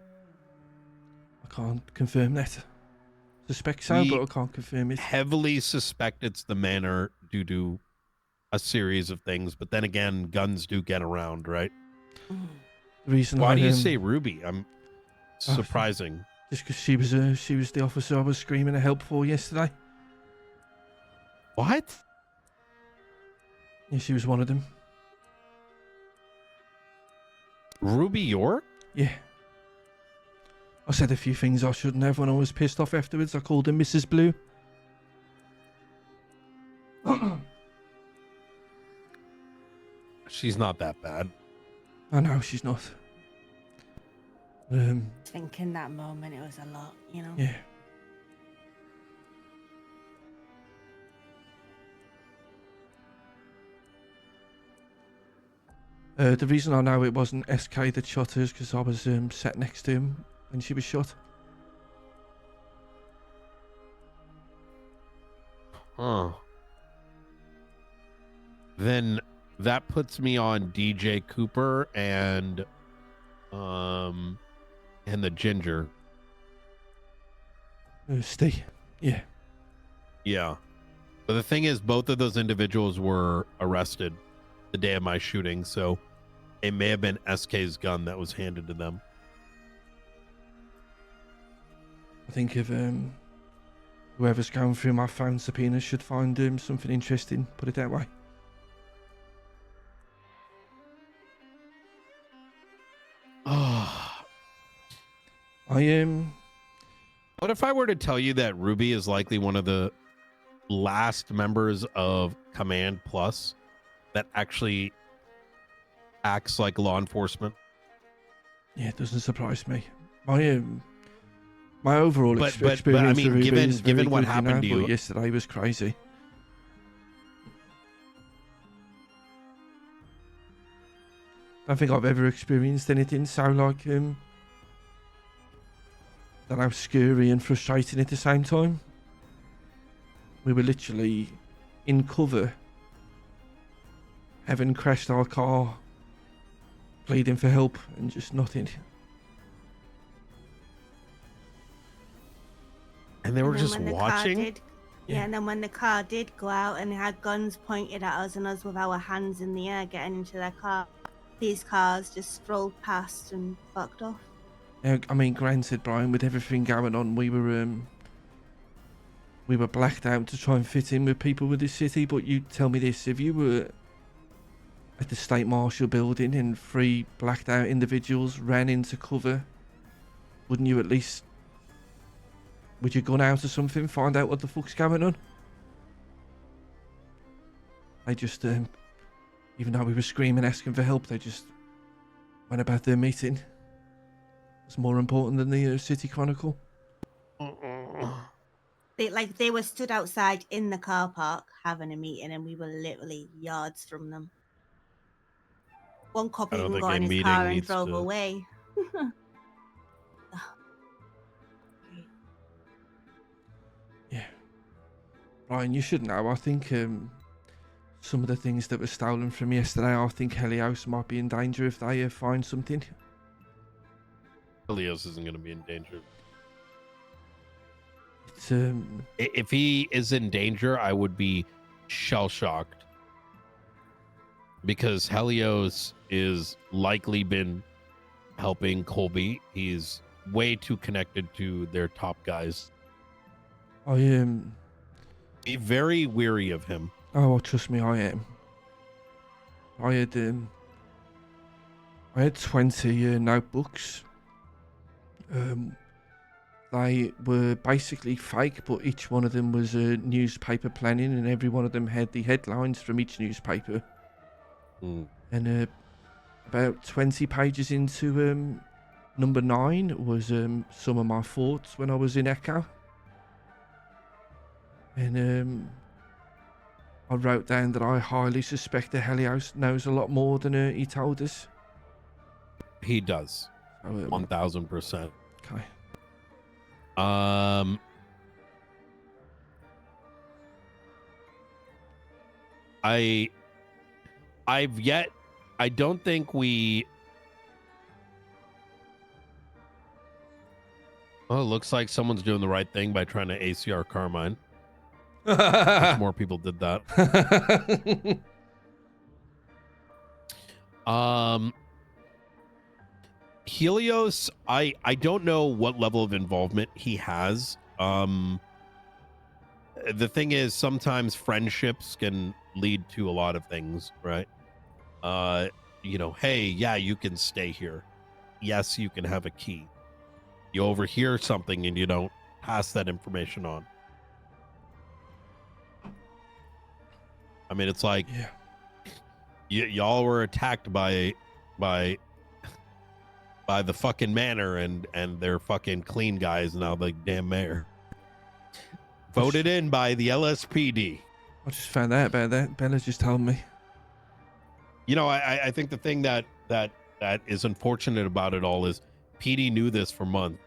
I can't confirm that. Suspect so, but I can't confirm it. Heavily suspect it's the manor due to a series of things, but then again, guns do get around, right? The reason Why I, do you say Ruby? I'm surprising. Just because she was the officer I was screaming to help for yesterday. What? Yeah, she was one of them. Ruby York? Yeah. I said a few things I shouldn't have when I was pissed off afterwards. I called her Mrs. Blue. she's not that bad. I know she's not. I think in that moment it was a lot, you know. Yeah. The reason I know it wasn't SK that shot her is because I was sat next to him when she was shot. Huh. Then that puts me on DJ Cooper and the ginger. Steve. Yeah. Yeah. But the thing is, both of those individuals were arrested the day of my shooting, so it may have been SK's gun that was handed to them. I think if whoever's going through my phone subpoenas should find something interesting, put it that way. Oh. I What if I were to tell you that Ruby is likely one of the last members of Command Plus that actually acts like law enforcement? Yeah, it doesn't surprise me. My overall But experience I mean, with Ruby is very given what good, happened to but you, yesterday was crazy. I don't think I've ever experienced anything so like that how scary and frustrating at the same time. We were literally in cover, having crashed our car, pleading for help, and just nothing. and they were And then just when the car watching. yeah, and then when the car did go out and they had guns pointed at us and us with our hands in the air getting into their car, these cars just strolled past and fucked off. Now, I mean, granted, Brian, with everything going on, we were blacked out to try and fit in with people with this city. But you tell me this: if you were at the State Marshal building and 3 blacked out individuals ran into cover, wouldn't you at least, would you gun out or something, find out what the fuck's going on? They just, even though we were screaming, asking for help, they just went about their meeting. It's more important than the City Chronicle. They were stood outside in the car park having a meeting and we were literally yards from them. One cop I don't even think got a in his meeting car and needs drove to- away. Yeah. Brian, you should know. I think some of the things that were stolen from yesterday, I think Helios might be in danger if they find something. Helios isn't going to be in danger. It's If he is in danger, I would be shell shocked because Helios is likely been helping Colby. He's way too connected to their top guys. Be very weary of him. Oh, trust me, I am. I had 20 notebooks. They were basically fake, but each one of them was a newspaper planning, and every one of them had the headlines from each newspaper. And about 20 pages into number 9 was some of my thoughts when I was in Echo. And I wrote down that I highly suspect that Helios knows a lot more than he told us. He does. So, 1000%. okay. I don't think we. Well, it looks like someone's doing the right thing by trying to ACR Carmine. Wish more people did that. Helios, I don't know what level of involvement he has. The thing is, sometimes friendships can lead to a lot of things, right? Hey, yeah, you can stay here. Yes, you can have a key. You overhear something and you don't pass that information on. I mean, it's like, Yeah. y'all were attacked by the fucking manor and their fucking clean guys now, the damn mayor. Voted in by the LSPD. I just found out about that. Bella just told me. You know, I think the thing that is unfortunate about it all is PD knew this for months.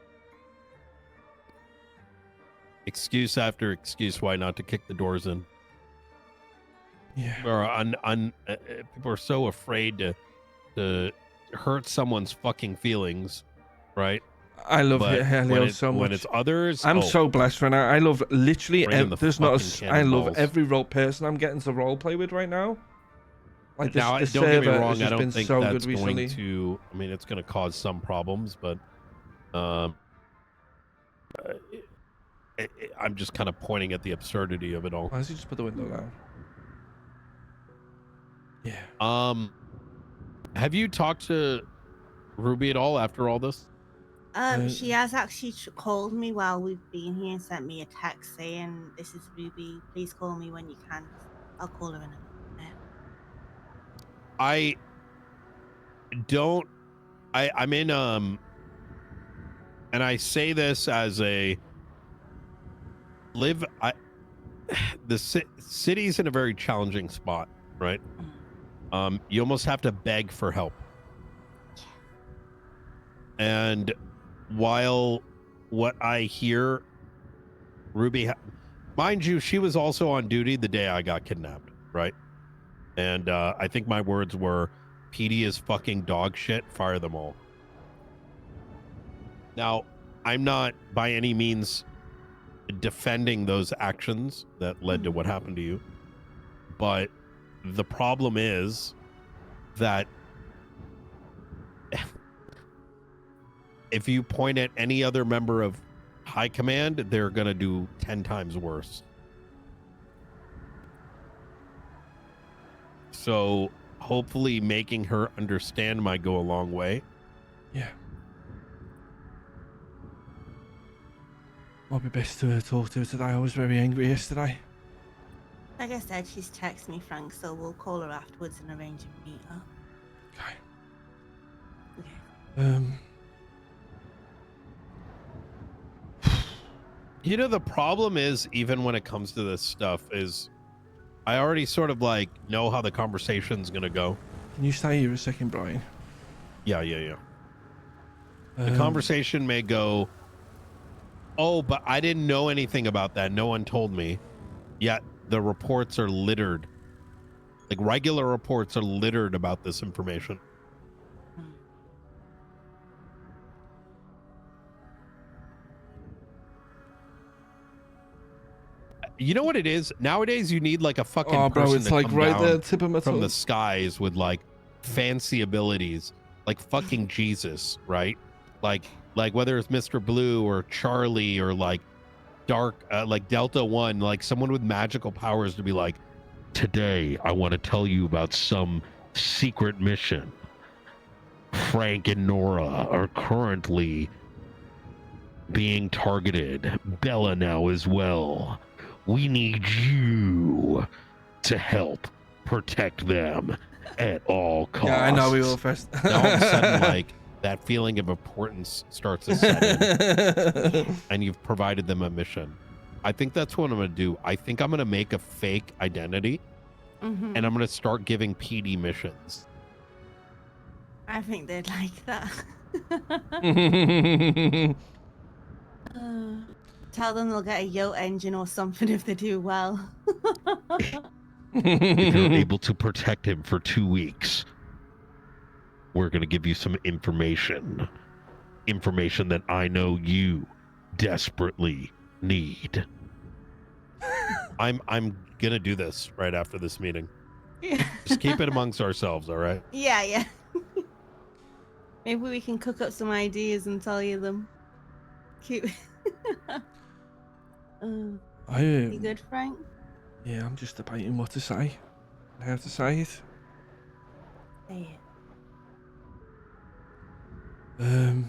Excuse after excuse why not to kick the doors in. Yeah. Or people are so afraid to hurt someone's fucking feelings, right? I love But Helio so much. when it's others, I'm so blessed right now. I love literally. Bring in the There's not. fucking I love cannonballs. every person I'm getting to role play with right now. Like this, now, the don't get me server wrong. has I just don't been think so that's good going recently. to. I mean, it's going to cause some problems, but I'm just kind of pointing at the absurdity of it all. Why does he just put the window down? Yeah. Have you talked to Ruby at all after all this? She has actually called me while we've been here and sent me a text saying, "This is Ruby. Please call me when you can." I'll call her in a minute. I don't. I'm in and I say this as a the city's in a very challenging spot, right? You almost have to beg for help. And while what I hear, Ruby, mind you, she was also on duty the day I got kidnapped, right? And I think my words were, PD is fucking dog shit, fire them all. Now, I'm not by any means defending those actions that led to what happened to you, but the problem is that if you point at any other member of high command, they're going to do 10 times worse. So hopefully making her understand might go a long way. Yeah. Might be best to talk to her today. I was very angry yesterday. Like I said, she's texted me, Frank, so we'll call her afterwards and arrange a meet up. Okay. You know, the problem is, even when it comes to this stuff, is I already sort of like know how the conversation's going to go. Can you stay here a second, Brian? Yeah. The conversation may go, oh, but I didn't know anything about that. No one told me. Yet the reports are littered. Like regular reports are littered about this information. You know what it is? Nowadays, you need like a fucking Oh, bro, person it's to like come right down there, tip of my from tongue. the skies with like fancy abilities, like fucking Jesus, right? Like whether it's Mr. Blue or Charlie or like Dark, like Delta One, like someone with magical powers to be like, today I want to tell you about some secret mission. Frank and Nora are currently being targeted. Bella now as well. We need you to help protect them at all costs. Yeah, I know we all first. Now all of a sudden, like, that feeling of importance starts to set in, and you've provided them a mission. I think that's what I'm going to do. I think I'm going to make a fake identity, and I'm going to start giving PD missions. I think they'd like that. Tell them they'll get a yacht engine or something if they do well. If you're able to protect him for 2 weeks, we're going to give you some information. Information that I know you desperately need. I'm going to do this right after this meeting. Yeah. Just keep it amongst ourselves, all right? Yeah. Maybe we can cook up some ideas and tell you them. Cute. You good, Frank? Yeah, I'm just debating what to say. How to say it. Say it.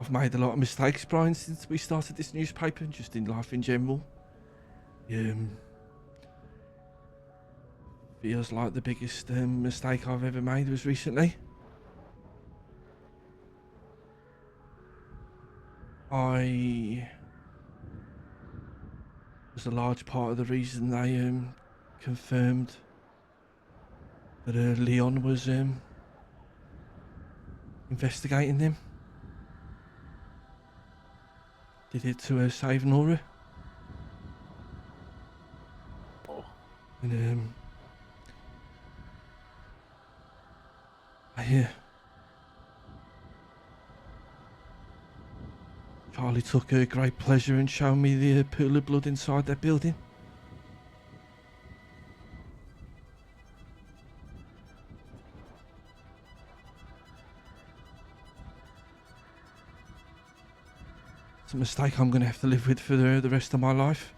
I've made a lot of mistakes, Brian, since we started this newspaper and just in life in general. feels like the biggest mistake I've ever made was recently. I was a large part of the reason they confirmed that Leon was investigating them. Did it to save Nora. Oh. And I Charlie took a great pleasure in showing me the pool of blood inside that building. It's a mistake I'm going to have to live with for the rest of my life.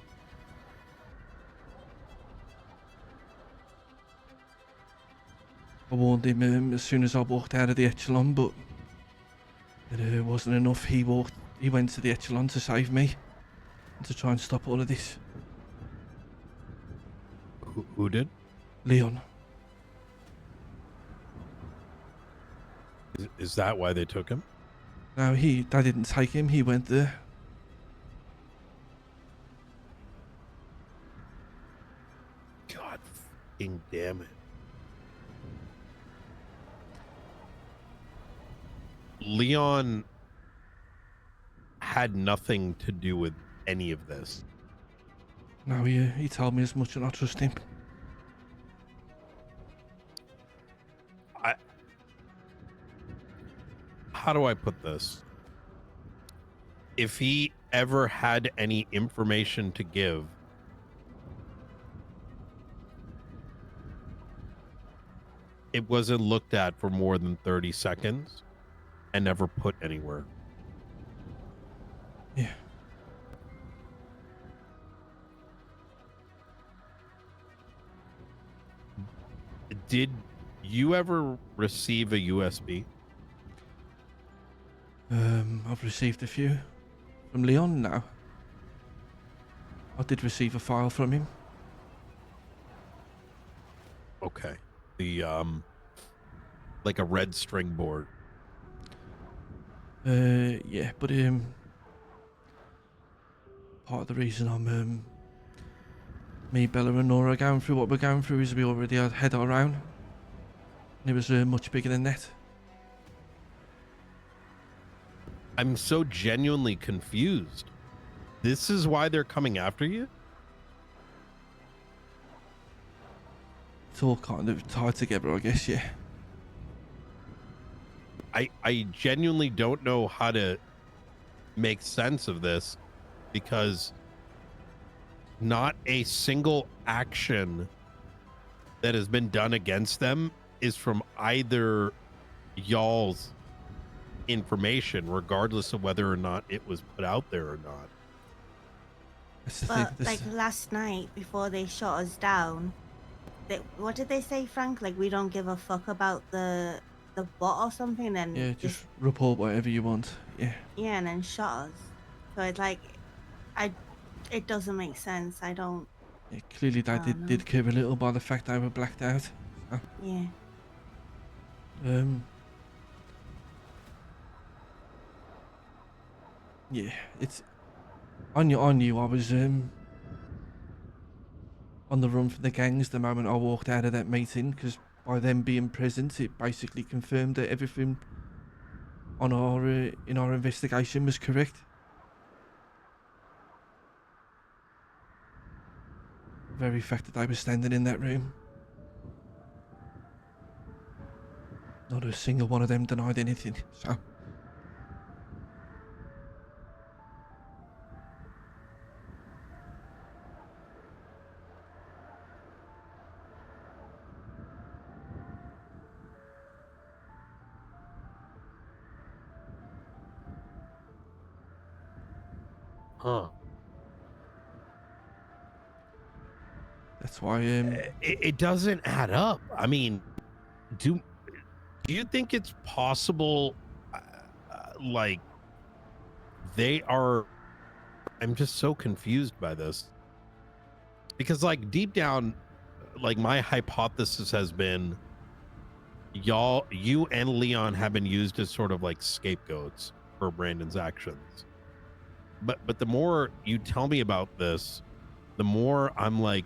I warned him as soon as I walked out of the echelon, but it wasn't enough. He went to the echelon to save me and to try and stop all of this. Who did? Leon. Is that why they took him? No, they didn't take him. He went there. God fucking damn it. Leon had nothing to do with any of this. No, he told me as much and I trust him. How do I put this? If he ever had any information to give, it wasn't looked at for more than 30 seconds and never put anywhere. Yeah. Did you ever receive a USB? I've received a few from Leon now. I did receive a file from him. Okay. The like a red string board. Yeah, but part of the reason I'm me, Bella and Nora going through what we're going through is we already had our own. And it was much bigger than that. I'm so genuinely confused. This is why they're coming after you? It's all kind of tied together, I guess, yeah. I genuinely don't know how to make sense of this because not a single action that has been done against them is from either y'all's information, regardless of whether or not it was put out there or not. That's the But thing. like last night before they shot us down, what did they say, Frank? Like, we don't give a fuck about the bot or something, and Yeah, just report whatever you want. Yeah. yeah, and then shot us. So it's like, it doesn't make sense. I don't. Yeah, clearly they Oh, no. did care a little by the fact they were blacked out. So, Yeah. yeah, it's. I knew I was on the run from the gangs the moment I walked out of that meeting, because by them being present, it basically confirmed that everything on our in our investigation was correct. The very fact that they were standing in that room, not a single one of them denied anything. So. Huh. That's why It doesn't add up. I mean, do you think it's possible like they are I'm just so confused by this because like deep down like my hypothesis has been you and Leon have been used as sort of like scapegoats for Brandon's actions. But the more you tell me about this, the more I'm like,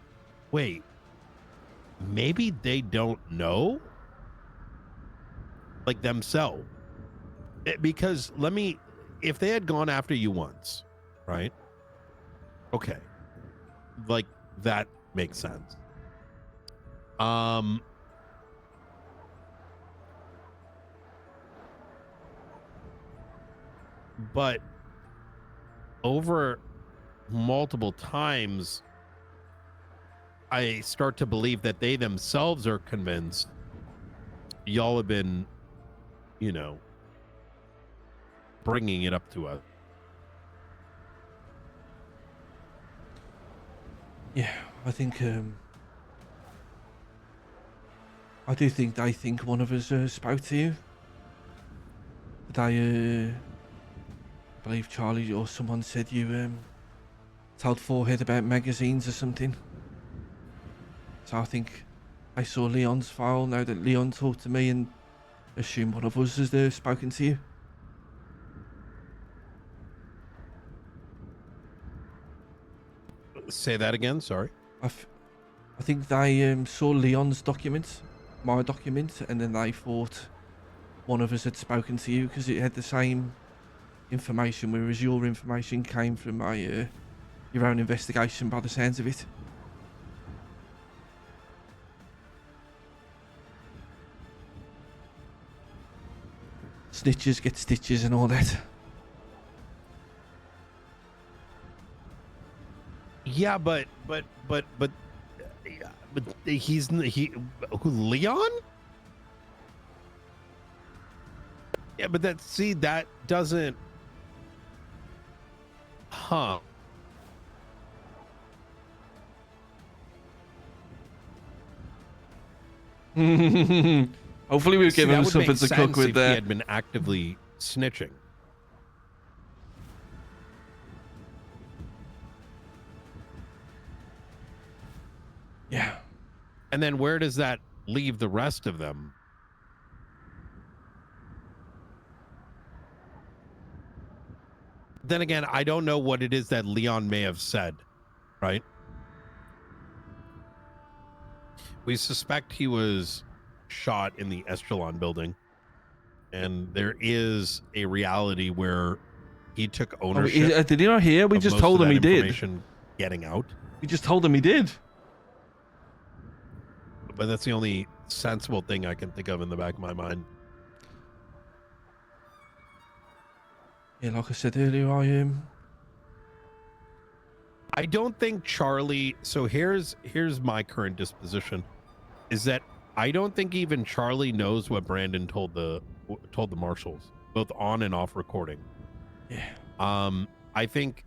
wait, maybe they don't know, like themselves. Because if they had gone after you once, right? Okay. Like that makes sense. But over multiple times, I start to believe that they themselves are convinced y'all have been, you know, bringing it up to us. Yeah, I think I do think they think one of us spoke to you. They I believe Charlie or someone said you told Forehead about magazines or something. So I think I saw Leon's file now that Leon talked to me and assumed one of us has spoken to you. Say that again. Sorry. I think they saw Leon's document, my document, and then they thought one of us had spoken to you because it had the same information, whereas your information came from your own investigation by the sounds of it. Snitches get stitches and all that. Yeah, but he's who, Leon? Yeah, but that doesn't, huh? Hopefully we'll give that him would something make to cook sense with if he there. had been actively snitching. Yeah. And then where does that leave the rest of them? Then again, I don't know what it is that Leon may have said, right? We suspect he was shot in the Estrelon building. And there is a reality where he took ownership. Did he not hear? We just told him he did. Getting out. We just told him he did. But that's the only sensible thing I can think of in the back of my mind. Yeah, like I said earlier, I don't think Charlie. So here's my current disposition, is that I don't think even Charlie knows what Brandon told the marshals, both on and off recording. Yeah. I think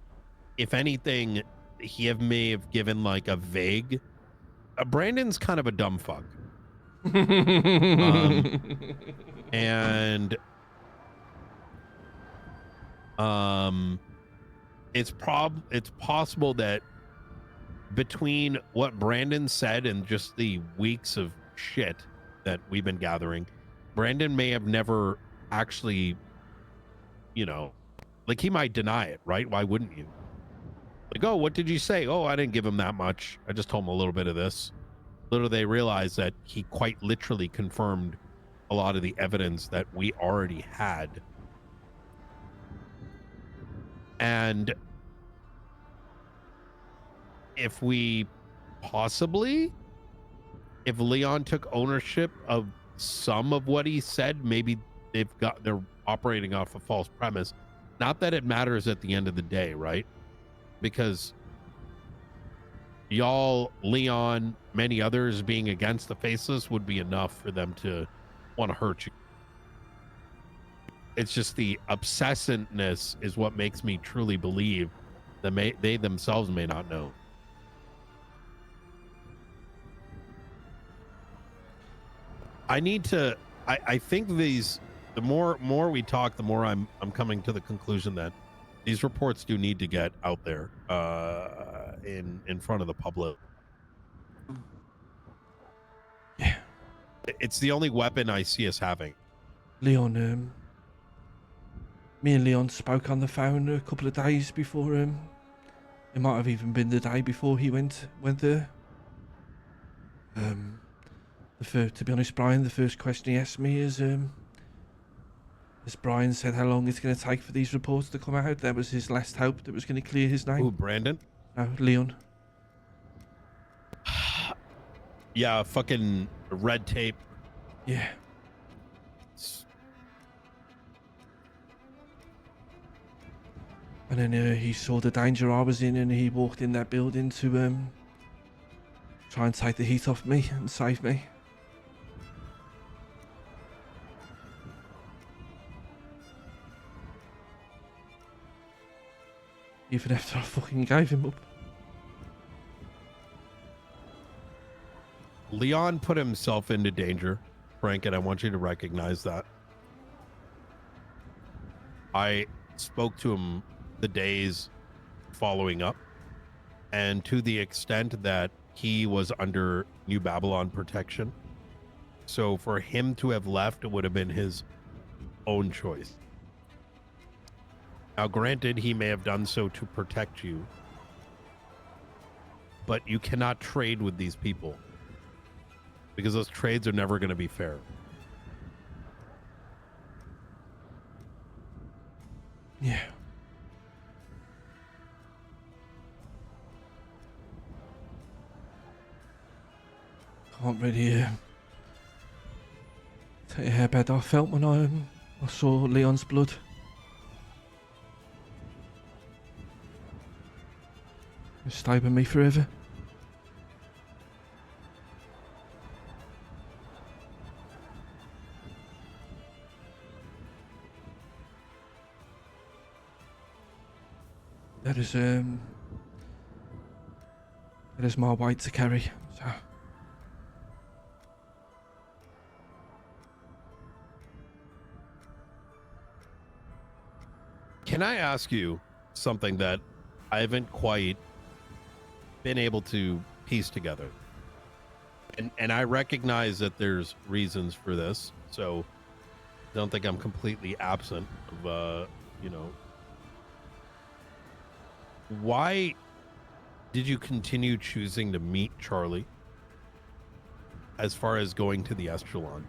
if anything, he may have given like a vague. Brandon's kind of a dumb fuck. And it's possible that between what Brandon said and just the weeks of shit that we've been gathering, Brandon may have never actually, you know, like he might deny it, right? Why wouldn't you? Like, oh, what did you say? Oh, I didn't give him that much. I just told him a little bit of this. Little they realize that he quite literally confirmed a lot of the evidence that we already had. And if Leon took ownership of some of what he said, maybe they're operating off a false premise. Not that it matters at the end of the day, right? Because y'all, Leon, many others being against the Faceless would be enough for them to want to hurt you. It's just the obsessiveness is what makes me truly believe that they themselves may not know. I think the more we talk, the more I'm coming to the conclusion that these reports do need to get out there in front of the public. It's the only weapon I see us having. Leon, me and Leon spoke on the phone a couple of days before. It might have even been the day before he went there. To be honest, Brian, the first question he asked me is, as Brian said, how long it's going to take for these reports to come out. That was his last hope that was going to clear his name. Ooh, Brandon? No, Leon. Yeah, fucking red tape. Yeah. And then he saw the danger I was in, and he walked in that building to try and take the heat off me and save me. Even after I fucking gave him up. Leon put himself into danger, Frank, and I want you to recognize that. I spoke to him the days following up, and to the extent that he was under New Babylon protection. So for him to have left, it would have been his own choice. Now, granted, he may have done so to protect you, but you cannot trade with these people because those trades are never going to be fair. Yeah. Can't really tell you how bad I felt when I saw Leon's blood. It stayed with me forever. That is my weight to carry. So. Can I ask you something that I haven't quite been able to piece together? And I recognize that there's reasons for this, so I don't think I'm completely absent of, why did you continue choosing to meet Charlie as far as going to the Echelon?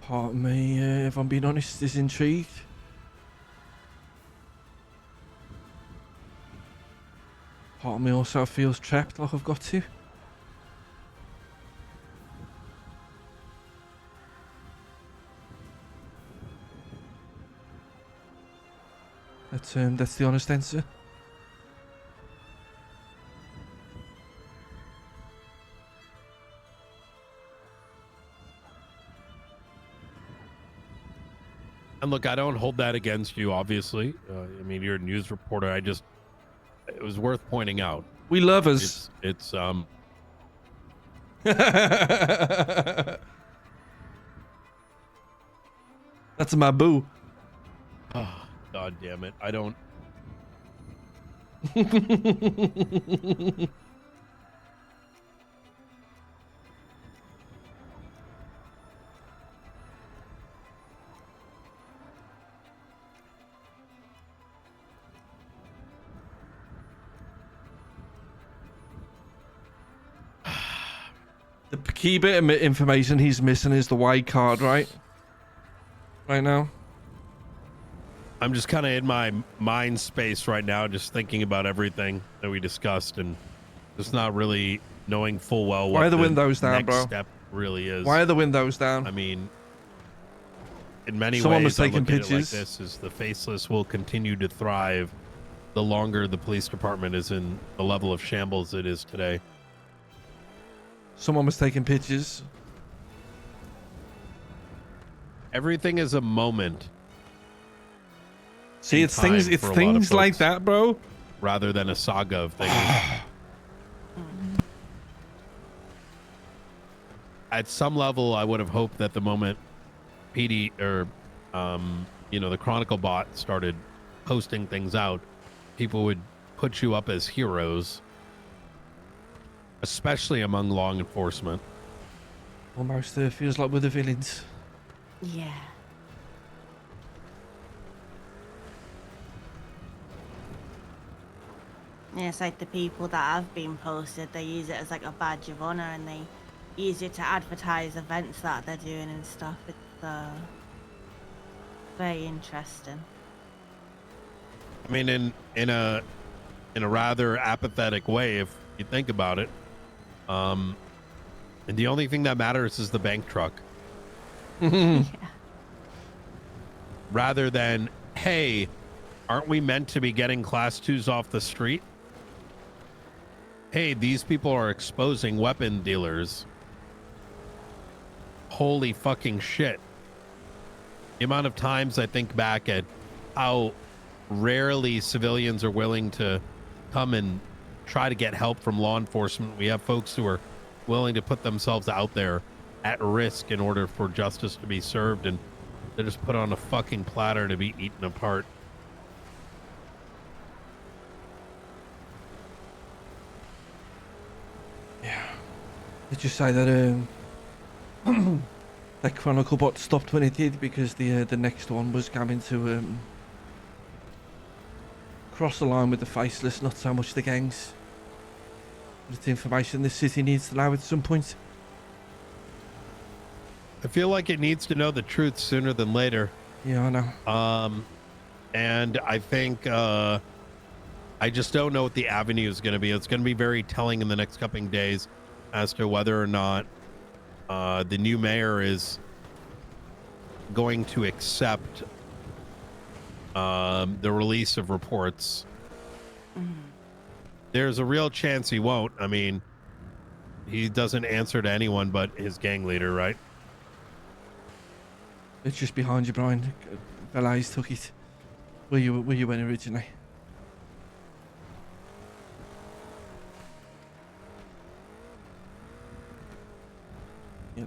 Part of me, if I'm being honest, is intrigued. Part of me also feels trapped, like I've got to. That's the honest answer. And look, I don't hold that against you, obviously. I mean, you're a news reporter. It was worth pointing out. We lovers. It's That's my boo. oh, God damn it. I don't. The key bit of information he's missing is the white card, right? Right now. I'm just kind of in my mind space right now, just thinking about everything that we discussed and just not really knowing full well what Why are the windows down, next bro? step really is. Why are the windows down? I mean, in many Someone was ways, I taking look at it like pictures. this: is the faceless will continue to thrive the longer the police department is in the level of shambles it is today. Someone was taking pictures. Everything is a moment. See, in it's things. time It's for a lot of things like folks, that, bro. rather than a saga of things. At some level, I would have hoped that the moment PD or the Chronicle bot started posting things out, people would put you up as heroes, especially among law enforcement. Almost feels like we're the villains. Yeah. Yeah, it's like the people that have been posted, they use it as like a badge of honor, and they use it to advertise events that they're doing and stuff. It's very interesting. I mean, in a rather apathetic way, if you think about it. And the only thing that matters is the bank truck. Yeah. Rather than, hey, aren't we meant to be getting class 2s off the street? Hey, these people are exposing weapon dealers. Holy fucking shit. The amount of times I think back at how rarely civilians are willing to come and try to get help from law enforcement. We have folks who are willing to put themselves out there at risk in order for justice to be served, and they're just put on a fucking platter to be eaten apart. Let's just say that that Chronicle bot stopped when it did because the next one was going to cross the line with the faceless, not so much the gangs. But it's information the city needs to know at some point. I feel like it needs to know the truth sooner than later. Yeah, I know. And I think I just don't know what the avenue is going to be. It's going to be very telling in the next couple of days as to whether or not the new mayor is going to accept the release of reports. There's a real chance he won't. I mean, he doesn't answer to anyone but his gang leader, right? It's just behind you, Brian. Valais took it. Where you went originally. Yeah,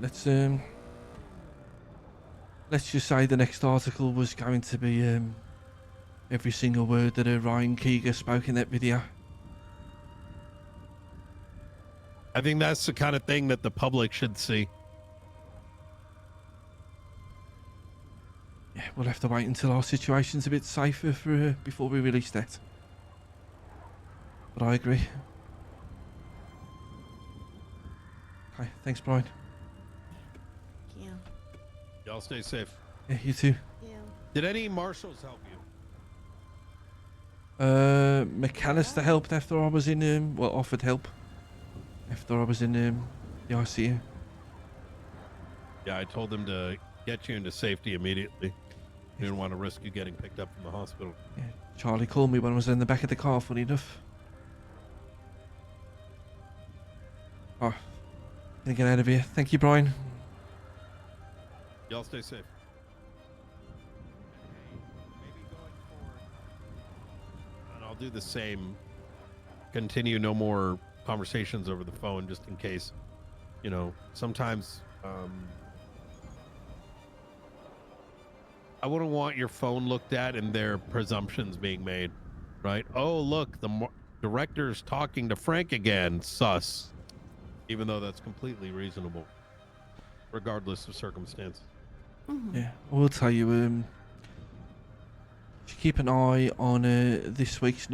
let's just say the next article was going to be every single word that Ryan Keeger spoke in that video. I think that's the kind of thing that the public should see. Yeah, we'll have to wait until our situation's a bit safer for before we release that. But I agree. Okay, thanks, Brian. Thank you. Y'all stay safe. Yeah, you too. Thank you. Did any marshals help you? McAllister helped after I was in offered help after I was in the ICU. Yeah, I told them to get you into safety immediately. Didn't want to risk you getting picked up from the hospital. Yeah, Charlie called me when I was in the back of the car, funny enough. Oh, gonna get out of here. Thank you, Brian. Y'all stay safe. And I'll do the same. Continue no more conversations over the phone, just in case. You know, sometimes I wouldn't want your phone looked at and their presumptions being made, right? Oh, look, the director's talking to Frank again. Sus. Even though that's completely reasonable, regardless of circumstances. Yeah, I will tell you. Keep an eye on this week's news.